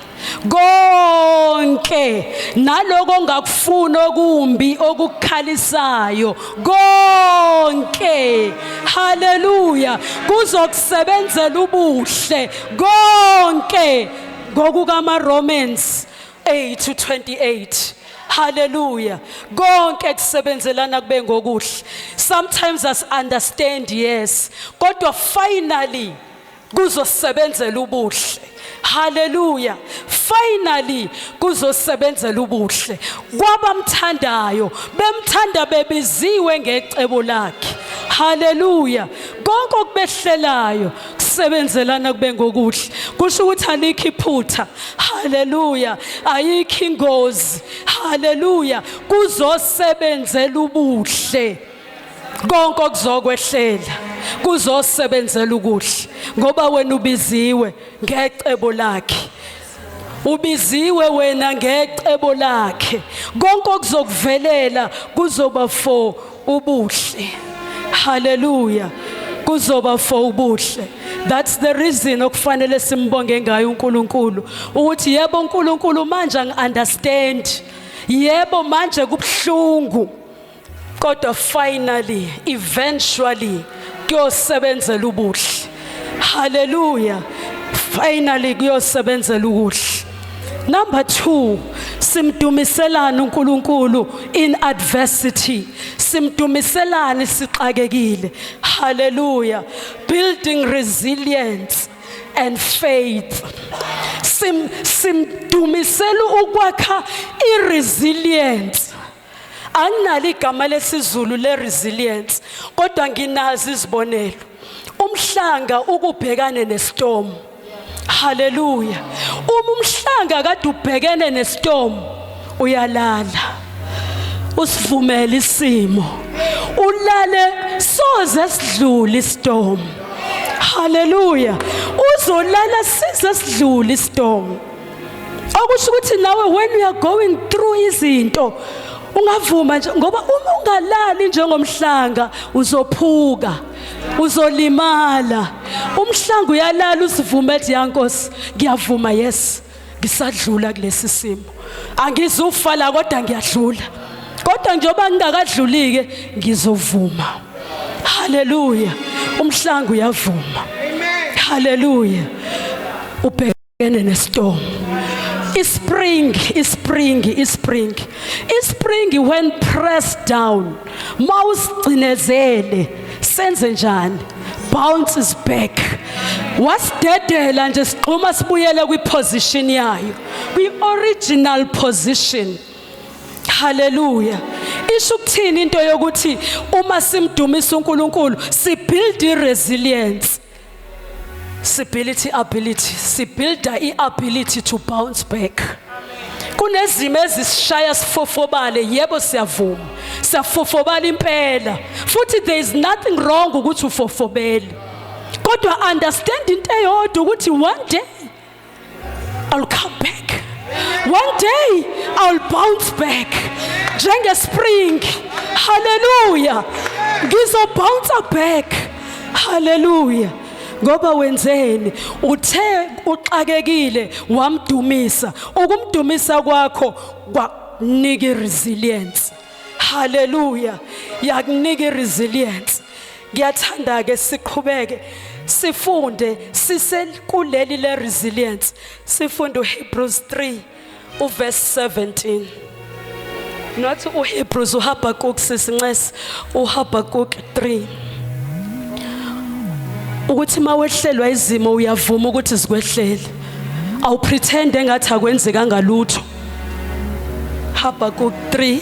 konke naloko ongakufuna okumbi okukhalisayo konke, haleluya, kuzokusebenzela ubuhle konke ngokukama Romans 8:28. Hallelujah. Konke kusebenzelana kube ngokuhle. Sometimes us understand, yes, kodwa finally kuzosebenzela ubuhle. Hallelujah. Finally kuzosebenzela ubuhle kwabamthandayo, bemthanda bebiziwe ngecebo lakhe. Hallelujah. Konke okubehlelayo kusebenzelana kube ngokuhle. Kusho ukuthi alikho iphutha. Hallelujah. Ayikho ingozi. Hallelujah. Kuzosebenzela ubuhle. Konke okuzokwehlela kuzosebenzela ukuhle ngoba wena ubiziwe ngecebo lakhe. Ubiziwe wena ngecebo lakhe. Konke okuzokuvelela kuzoba for ubuhle. Hallelujah. Kuzoba for ubuhle. That's the reason okufanele simbonge ngayo uNkulunkulu ukuthi yebo uNkulunkulu manje ngiunderstand. Yebo manje kubhlungu. Kodwa finally, eventually, kuyosebenzela ubuhle. Hallelujah. Finally kuyosebenzela ubuhle. Number 2, simdumiselana uNkulunkulu in adversity. Simdumiselana sixakekile. Hallelujah. Building resilience and faith. Simdumisela ukwakha iresilience. Anginalo igama lesizulu le resilience kodwa nginazi izibonelo. Umhlanga ukubhekane nestorm. Hallelujah. Umhlanga kade ubhekene nestorm uyalala. Usivumela isimo. Ulale soze sidlule istorm. Hallelujah. Uzolala size sidlule istorm. Okusho ukuthi nawe when you are going through izinto ungavuma nje ngoba uma ungalali njengomhlanga uzophuka, uzolimala. Umhlanga uyalala usivume ethi yankosi ngiyavuma, yes, ngisadlula kulesi simo. Angizufa la kodwa ngiyadlula. Kodwa njengoba ngingakadluli-ke ngizovuma. Hallelujah. Umhlanga uyavuma. Amen. Hallelujah. Ubhekene nestorm. Spring when pressed down, mawusigcinezele senze njani? Bounces back. Wasidedela nje siqhuma sibuyele kwiposition yayo, kwi-original position. Hallelujah. Isho ukuthini into yokuthi uma simdumisa uNkulunkulu sibuild resilience. Sibuild ability to bounce back. Kunezimo ezisishaya sifofobale, yebo siyavuma. Siyafofobala impela. Futhi there is nothing wrong ukuthi ufofobele. Kodwa understand into eyodwa ukuthi one day I'll come back. One day I'll bounce back. Njenge spring. Hallelujah. Ngizo bounce back. Hallelujah. Ngoba wenzeni uthe uxakekile wamdumisa, ukumdumisa kwakho kwakunika resilience. Hallelujah. Yakunika resilience. Ngiyathanda ke siqhubeke sifunde sisekuleli le resilience. Sifunde uHebrews 3 uverse 17. Not uHebrews uHabakuk sisincesi uHabakuk 3. Ukuthi mawehlelwa izimo uyavuma ukuthi zikwehlele. Awu pretend engathi akwenzeka ngalutho. Habakuk 3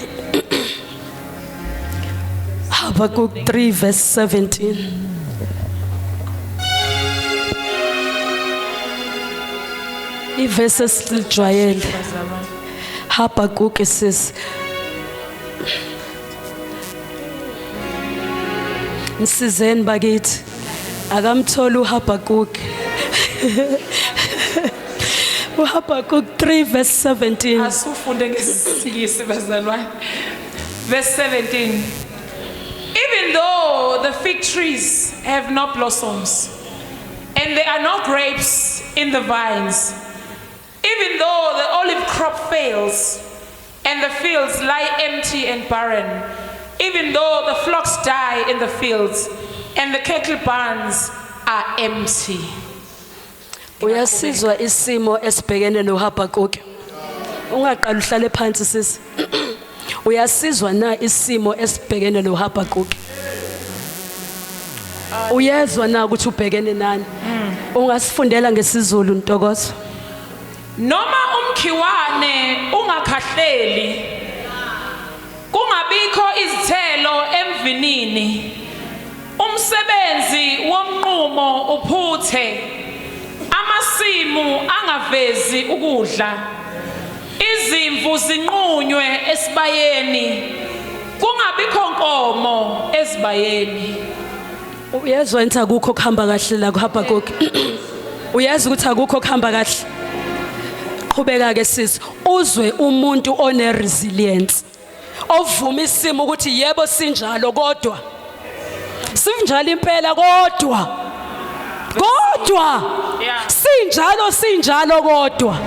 Habakuk 3 verse 17. Iverse silijwayele. Habakuk says Msizeni bakithi akamthola uHabakuk. uHabakuk 3 verse 17. Asifunde ngesisikisi bazalwane. Verse 17. Even though the fig trees have no blossoms and there are no grapes in the vines, even though the olive crop fails and the fields lie empty and barren, even though the flocks die in the fields and the cattle barns are empty. Uyasizwa isimo esibhekene noHabakuk. Ungaqala uhlale phansi sisi. Uyasizwa na isimo esibhekene noHabakuk. Uyezwa na ukuthi ubhekene nani? Ungasifundela ngesizulu Ntokozo. Noma umkhiwane ungakhahleli, kungabikho izithelo emvinini, umsebenzi womnqumo uphuthe, amasimu angavezi ukudla, izimvu zinqunywe esibayeni, kungabikho nkomo ezibayeni. Uyezwa enza akukho kuhamba kahle la kuHabakuk. Uyezwa ukuthi akukho kuhamba kahle. Qhubeka ke sisi uzwe umuntu one resilience. Ovuma isimo ukuthi yebo sinjalo kodwa. Sinjalo impela kodwa. Sinjalo kodwa.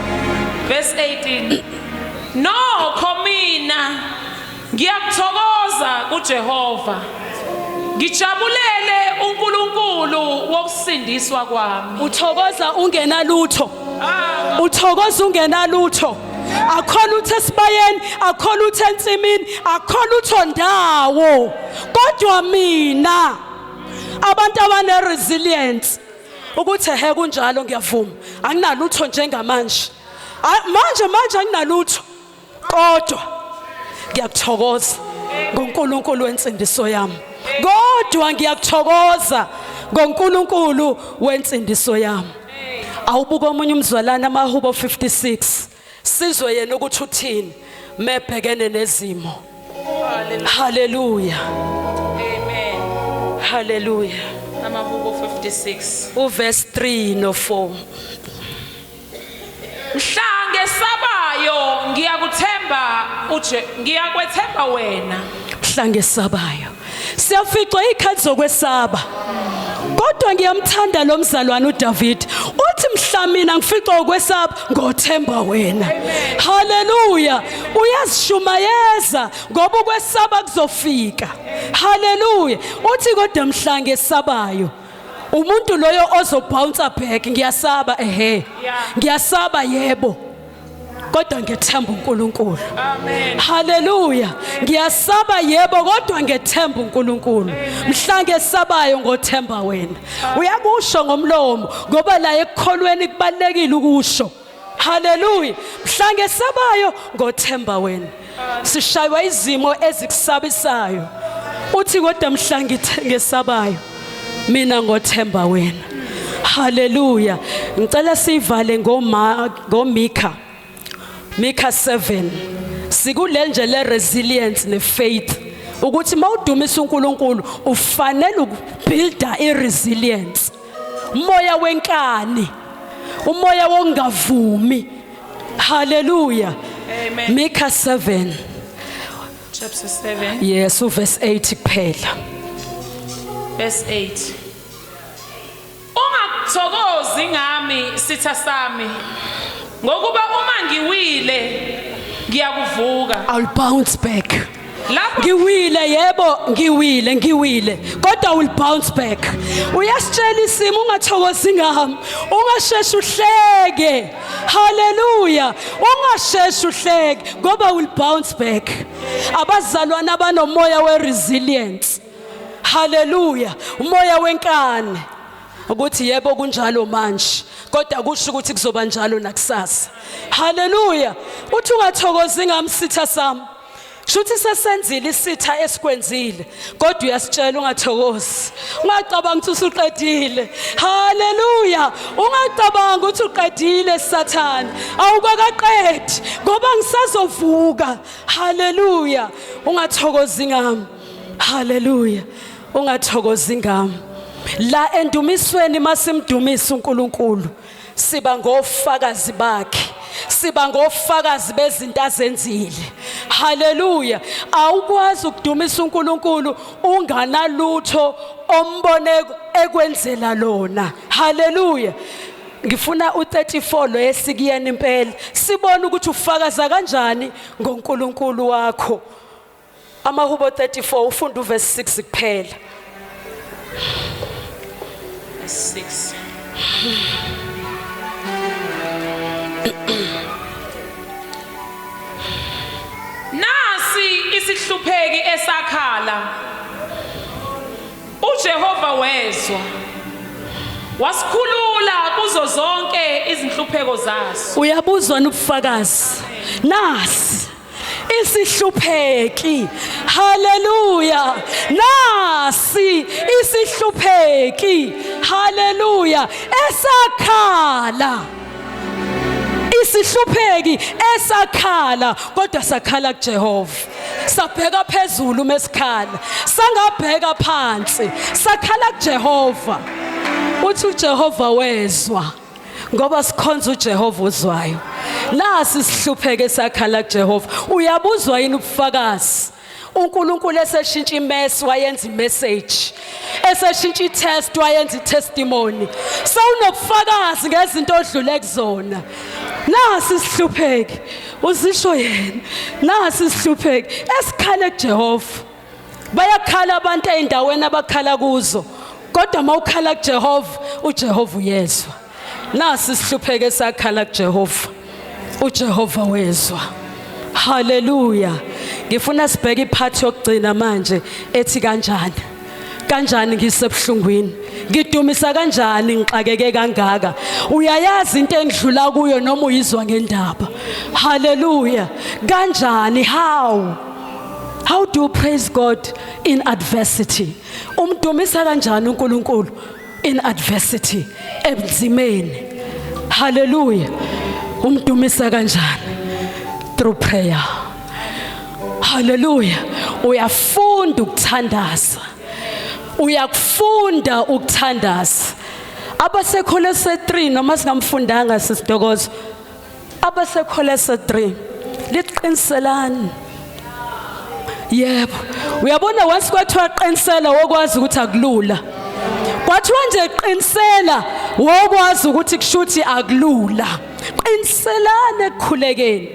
Verse 18. Nokho mina ngiyakuthokoza kuJehova. Ngijabulele uNkulunkulu wokusindiswa kwami. Uthokoza ungenalutho. Uthokoza ungenalutho. Akho lutho esibayeni, akho lutho ensimini, akho lutho ndawo. Kodwa mina abantu abane resilience ukuthi he kunjalo ngiyavuma. Anginalutho njengamanje. Manje anginalutho. Kodwa ngiyakuthokoza ngoNkulunkulu wensindiso yami. Kodwa ngiyakuthokoza ngoNkulunkulu wensindiso yami. Awubuka omunye umzwalana amaHubo 56. Sizwe yena ukuthi uthini mebhekene nezimo. Hallelujah. Amen. Hallelujah. amaHubo 56. Uverse 3 no 4. Mhlange sabayo ngiyakwethemba wena. Mhlange sabayo. Siyafica ikhathi zokwesaba. Kodwa ngiyamthanda lo mzalwane uDavid. Uthi mhla mina ngifica ukwesaba ngothemba wena. Hallelujah. Uyasishumayeza ngoba ukwesaba kuzofika. Hallelujah. Uthi kodwa mhla ngesabayo. Umuntu loyo ozobounce back ngiyasaba ngiyasaba yebo. Kodwa ngethemba uNkulunkulu. Amen. Hallelujah. Ngiyasaba yebo kodwa ngethemba uNkulunkulu. Mhla ngesabayo ngothemba wena. Uyakusho ngomlomo ngoba la ekukholweni kubalekile ukusho. Hallelujah. Mhla ngesabayo ngothemba wena. Sishaywa izimo ezikusabisayo. Uthi kodwa mhla ngesabayo mina ngothemba wena. Hallelujah. Ngicela sivale ngoMikha. Micah 7. Sikulenge le resilience ne faith. Ukuthi mawudumisa uNkulunkulu ufanele ukubuilda iresilience. Umoya wenkani. Umoya wongavumi. Hallelujah. Amen. Micah 7. Chapter 7. Yes, verse 8 kuphela. Verse 8. Ungakuthokozi ngami sitha sami. Ngokuba uma ngiwile ngiyakuvuka. I'll bounce back. Lapho- ngiwile yebo ngiwile kodwa will bounce back. Uyasitshela isimo ungathokozi ngami, ungasheshe uhleke. Hallelujah. Ungasheshe uhleke ngoba will bounce back. Abazalwana abanomoya we resilience. Hallelujah. Umoya wenkani. Ukuthi yebo kunjalo manje kodwa kusho ukuthi kuzoba njalo nakusasa. Hallelujah. Uthi ungathokozi ngami sitha sami. Shuthi sesenzile isitha esikwenzile kodwa uyasitshela ungathokozi. Ungacabanga ukuthi usuqedile. Hallelujah. Ungacabanga ukuthi uqedile Sathane. Awukaqedi ngoba ngisazovuka. Hallelujah. Ungathokozi ngami. Hallelujah. Ungathokozi ngami. La endumisweni masimdumisa uNkulunkulu siba ngofakazi bakhe, siba ngofakazi bezinto azenzile. Hallelujah. Awukwazi ukudumisa uNkulunkulu unganalutho ombone ekwenzela lona. Hallelujah. Ngifuna u34 lo esikuyena impela sibone ukuthi ufakaza kanjani ngoNkulunkulu wakho. Amahubo 34 ufunda uverse 6 kuphela. 6. Nasi isihlupheki esakhala. uJehova wezwa. Wasikhulula kuzo zonke izinhlupheko zaso. Uyabuzwa ubufakazi. Nasi isihlupheki. Hallelujah. Nasi isihlupheki. Hallelujah. Esakhala. Isihlupheki esakhala kodwa sakhala kuJehova. Sabheka phezulu mesikhala. Sangabheka phansi. Sakhala kuJehova. Uthi uJehova wezwa. Ngoba sikhonza uJehova uzwayo. Nasi sihlupheke sakhala kuJehova. Uyabuzwa yini ubufakazi? uNkulunkulu eseshintsha imess wayenza imessage. Eseshintsha itest wayenza itestimony. Sawunokufakazi ngezinto odlule kuzona. Nasi sihlupheke. Uzisho yena. Nasi sihlupheke. Esikhala kuJehova. Bayakhala abantu eindaweni abakhala kuzo. Kodwa mawukhala kuJehova, uJehova uyezwa. Nasi sihlupheke sakhala kuJehova. uJehova wezwa. Hallelujah. Ngifuna sibheke iphathi yokugcina manje ethi kanjani. Kanjani ngisebhlungwini. Ngidumisa kanjani ngixakeke kangaka. Uyayazi into engidlula kuyo noma uyizwa ngendaba. Hallelujah. Kanjani How do you praise God in adversity? Umdumisa kanjani uNkulunkulu in adversity ebunzimeni. Hallelujah. Umdumisa kanjani? Through prayer. Hallelujah. Uyafunda ukuthandaza. Uyakufunda ukuthandaza. Abasekolose 3 noma singamfundanga sisidokozo. Abasekolose 3 liqiniselani. Yebo. Uyabona once kwathiwa qinisela wokwazi ukuthi akulula. Kwathiwa nje qinisela wokwazi ukuthi kushuthi akulula. Qiniselane ekukhulekeni.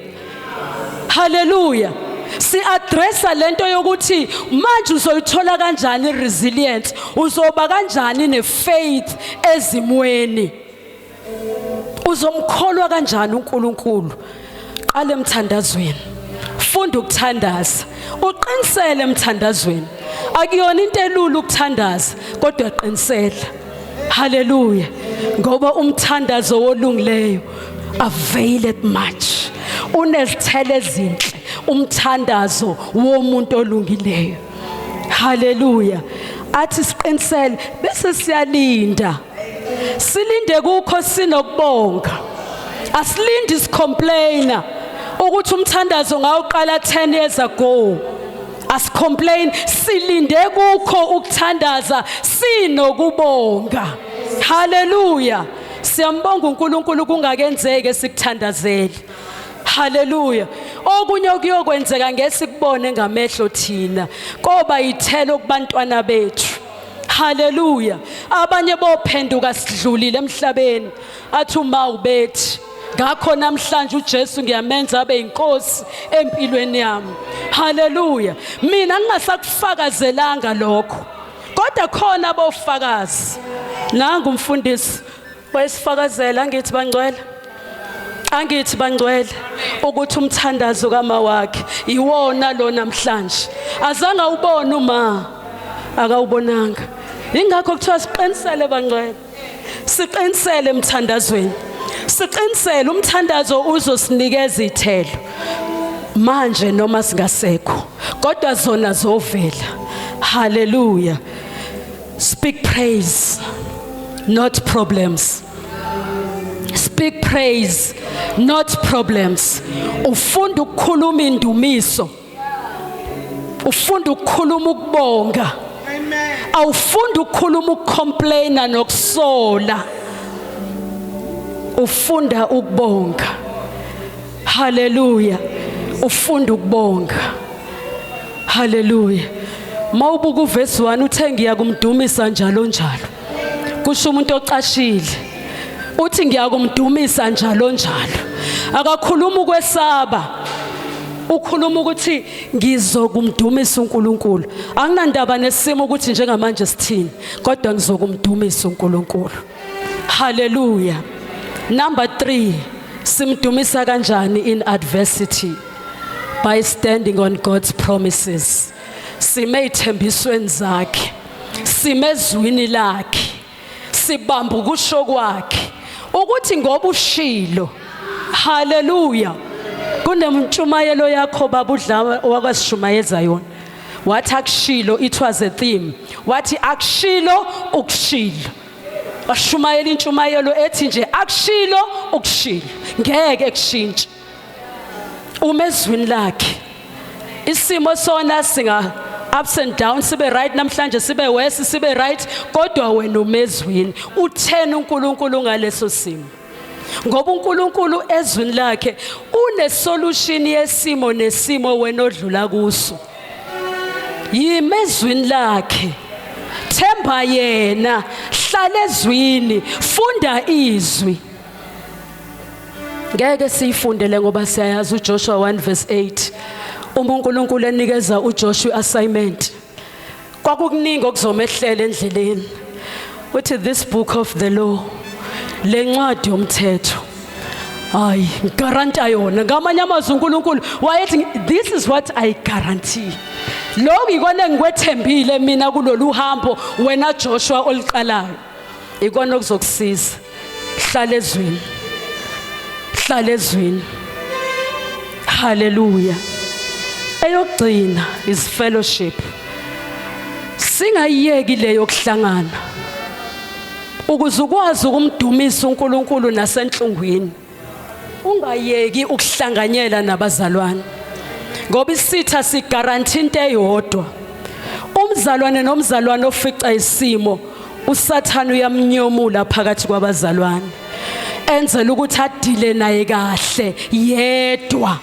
Hallelujah. Si addressa lento yokuthi manje uzoyithola kanjani resilience, uzoba kanjani nefaith ezimweni. Uzomkholwa kanjani uNkulunkulu. Qale emthandazweni. Funda ukuthandaza. Uqinisele emthandazweni. Akuyona into elula ukuthandaza, kodwa qinisela. Hallelujah. Ngoba umthandazo wolungileyo availeth much. Unezithelo ezinhle umthandazo womuntu olungileyo. Hallelujah. Athi siqinisele bese siyalinda. Silinde kukho sinokubonga. Asilindi sicomplaina ukuthi umthandazo ngawuqala 10 years ago. Asicomplain, silinde kukho ukuthandaza sinokubonga. Hallelujah. Siyambonga uNkulunkulu kungakenzeke sikuthandazeli. Hallelujah. Okunye okuyokwenzeka ngesikubone ngamehlo thina koba yithelo kubantwana bethu. Hallelujah. Abanye bophenduka sidlulile emhlabeni athi uma ubethi ngakho namhlanje uJesu ngiyamenza abe inkosi empilweni yami. Haleluya. Mina ngingasakufakazelanga lokho, kodwa khona abofakazi. Nangu umfundisi wayesifakazela ngithi bangcwele, angithi bangcwele ukuthi umthandazo kama wakhe iwona lo namhlanje. Azange ubone uma akawubonanga. Ingakho kuthiwa siqinisele bangcwele, siqinisele emthandazweni, siqinisele umthandazo uzosinikeza ithelo manje noma singasekho, kodwa zona zovela. Hallelujah. Speak praise, not problems. Speak praise, not problems. Ufunda ukukhuluma indumiso, ufunda ukukhuluma ukubonga. Awufunda ukukhuluma ukucomplaina nokusola, ufunda ukubonga. Hallelujah. Ufunda ukubonga. Hallelujah. Mawubuka uverse 1 uthe ngiya kumdumisa njalo njalo. Kusho umuntu ocashile. Uthi ngiya kumdumisa njalo njalo. Akakhuluma ukwesaba. Ukhuluma ukuthi ngizokumdumisa uNkulunkulu. Anginandaba nesimo ukuthi njengamanje sithini, kodwa ngizokumdumisa uNkulunkulu. Hallelujah. Number 3, simdumisa kanjani in adversity? By standing on God's promises. Sime ithembisweni zakhe, simezwini lakhe, sibamba ukusho kwakhe ukuthi ngoba ushilo. Hallelujah. Kunemtshumayelo yakho babudla wakasishumayeza yona. Wathi akushilo, it was a theme. Wathi akushilo ukushilo. Washumayela intshumayelo ethi nje akushilo ukushilo. Ngeke kushintshe. Umezwini lakhe. Isimo sona singa ups and downs, sibe right namhlanje sibe worse sibe right, kodwa wena umezwini uthena uNkulunkulu ngaleso simo. Ngoba uNkulunkulu ezwini lakhe une solution yesimo nesimo wena odlula kuso. Yimezwini lakhe, themba yena, hlala ezwini, funda izwi. Ngeke siyifundele ngoba siyayazi uJoshua 1:8. uNkulunkulu enikeza uJoshua assignment. Kwakukuningi okuzomehlela endleleni. Uthi this book of the law, lencwadi yomthetho, hayi guarantee yona. Ngamanye amazwi uNkulunkulu wayethi this is what I guarantee. Lokho ikona ngikwethembile mina kulolu hambo wena Joshua oliqalayo. Ikona okuzokusiza. Hlala ezwini. Hlala ezwini. Hallelujah. Eyokugcina is fellowship. Singayiyeki leyo kuhlangana. Ukuze ukwazi ukumdumisa uNkulunkulu nasenhlungwini, ungayeki ukuhlanganyela nabazalwane. Ngoba isitha sigaranti into eyodwa. Umzalwane nomzalwane ofica isimo, uSathane uyamnyomula phakathi kwabazalwane. Enzela ukuthi adile naye kahle yedwa.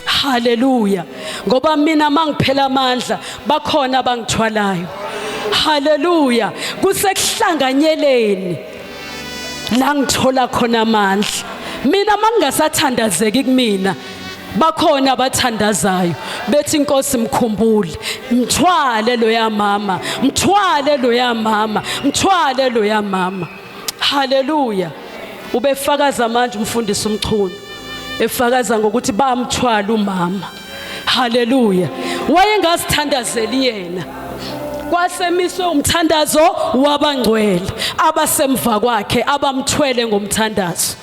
Hallelujah. Ngoba mina mangiphela amandla bakhona abangithwalayo. Hallelujah. Kusekuhlanganyeleni la ngithola khona amandla. Mina mangingasathandazeki kumina, bakhona abathandazayo bethi inkosi mkhumbule, mthwale lo ya mama, mthwale lo ya mama, mthwale lo ya mama. Hallelujah. Ubefakaza manje umfundisi umchunu efakaza ngokuthi bamthwala umama. Hallelujah. Wayengasithandazeli yena. Kwasemiswe umthandazo wabangcwele abasemva kwakhe abamthwele ngomthandazo.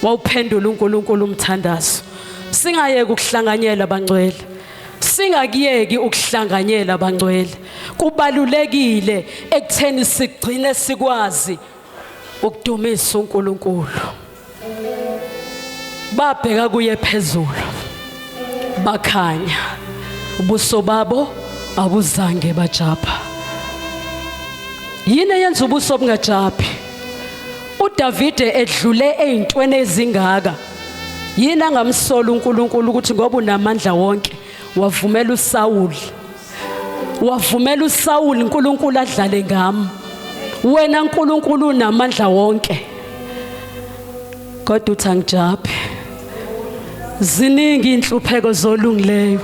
Wawuphendula uNkulunkulu umthandazo. Singayeki ukuhlanganyela abangcwele. Singakiyeki ukuhlanganyela abangcwele. Kubalulekile ekutheni sigcine sikwazi ukudumisa uNkulunkulu. Babheka kuye phezulu, bakhanya, ubuso babo abuzange bajapha. Yini yenza ubuso obungajaphi? uDavide edlule ezintweni ezingaka, yini angamsola uNkulunkulu ukuthi ngoba unamandla wonke wavumela uSawuli, wavumela uSawuli uNkulunkulu adlale ngami. Wena uNkulunkulu unamandla wonke. kodwa uthi angijaphe. Ziningi inhlupheko zolungileyo,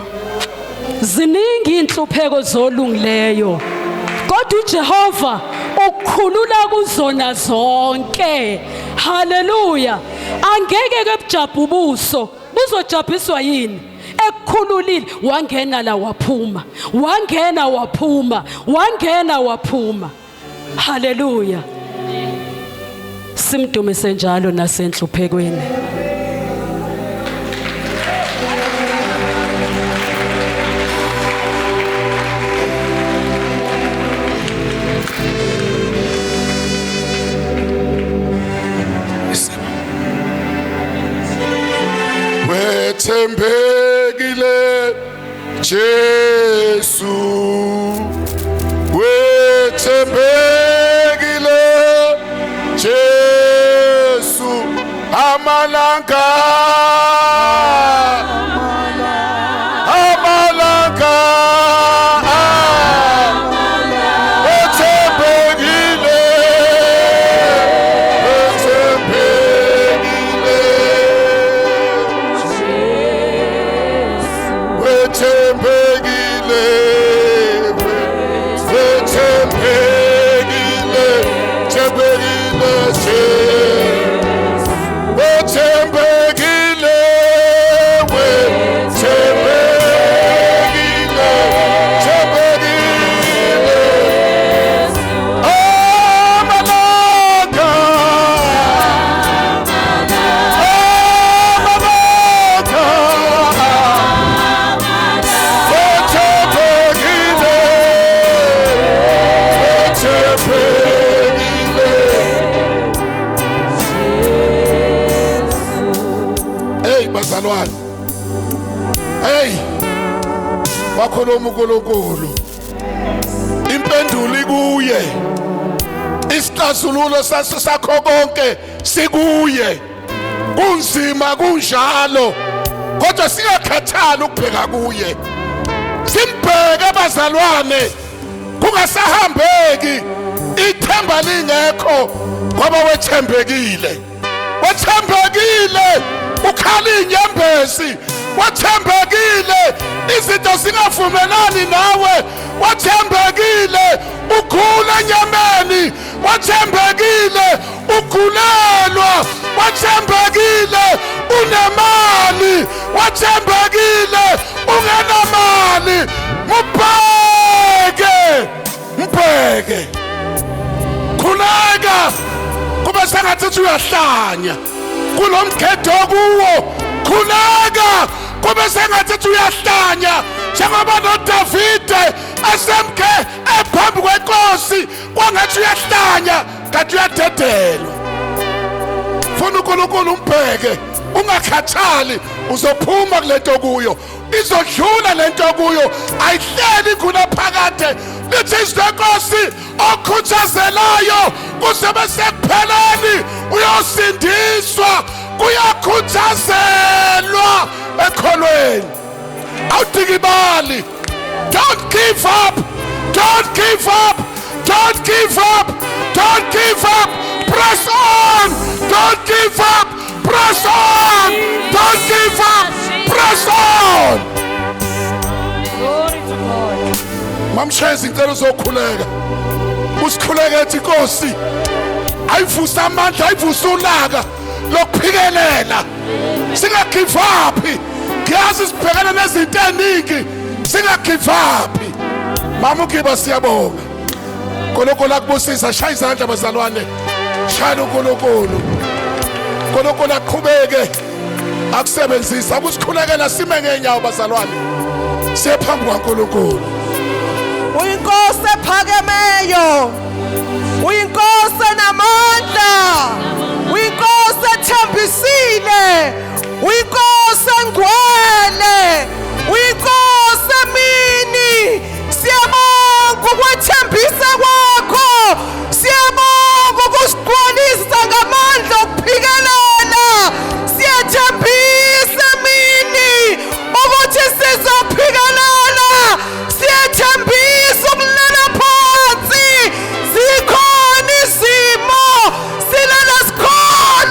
ziningi inhlupheko zolungileyo, kodwa uJehova ukukhulula kuzona zonke. Haleluya. Angeke ke bujabha ubuso buzojabhiswa yini? Ekukhululile wangena la waphuma, wangena waphuma, wangena waphuma. Haleluya. Simdumise njalo nasenhluphekweni. Wethembekile Jesu, wethembekile Jesu, amalanga wakhuluma uNkulunkulu, impendulo ikuye, isixazululo sakho konke sikuye. Kunzima kunjalo, kodwa singakhathali ukubheka kuye. Simbheke bazalwane, kungasahambeki, ithemba lingekho ngoba wethembekile. Wethembekile, ukhala inyembezi. Wathembekile, izinto zingavumelani nawe. Wathembekile, ukhula enyameni. Wathembekile, ukhulelwa. Wathembekile, unemali. Wathembekile, ungenamali. Mbheke khuleka, kube sengathi uyahlanya kulomkhetho kuwo. Khuleka, kube sengathi uyahlanya njengoba noDavide esemke ephambi kwenkosi kwangathi uyahlanya kanti uyadedelwa. Funa uNkulunkulu umbheke, ungakhathali, uzophuma kulento kuyo, izodlula lento kuyo, ayihleli kunaphakade. Lithi izwi lenkosi okhuthazelayo kuze besekupheleni uyosindiswa, kuyakhuthazelwa ekholweni. Awudikibali. Don't give up. Don't give up. Don't give up. Don't give up. Press on. Don't give up. Press on. Don't give up. Press on. Glory to God. Mamshezi ngicela uzokhuleka. Usikhuleke ethi Nkosi ayivusa amandla, ayivusa ulaka lokuphikelela. Singagive up. Ngiyazi sibhekana nezinto eziningi, singagive up. Mama uKiba siyabonga. Nkulunkulu akubusisa, shaya izandla bazalwane. Shaya uNkulunkulu. Nkulunkulu aqhubeke akusebenzisa, akusikhulekela sime ngenyawo bazalwane. Siye phambi kwaNkulunkulu. Uyinkosi ephakemeyo, uyinkosi enamandla, uyinkosi ethembisile, uyinkosi engcwele, uyinkosi emini. Siyabonga ukwethembisa kwakho, siyabonga ukusigcwalisa ngamandla okuphikelela. Siyethembisa emini ukuthi sizophikelela, siyethembisa ukulala phansi. Zikhona izimo silala sikhona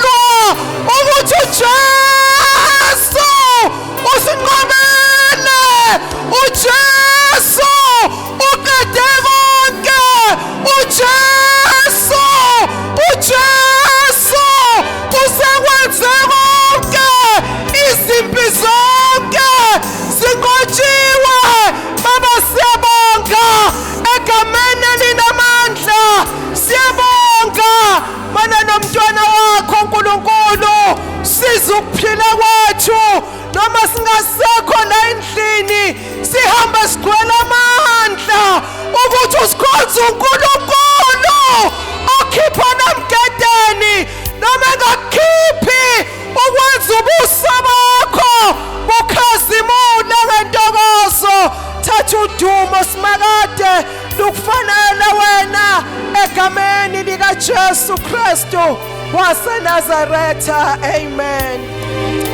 likaJesu Kristu waseNazaretha. Amen.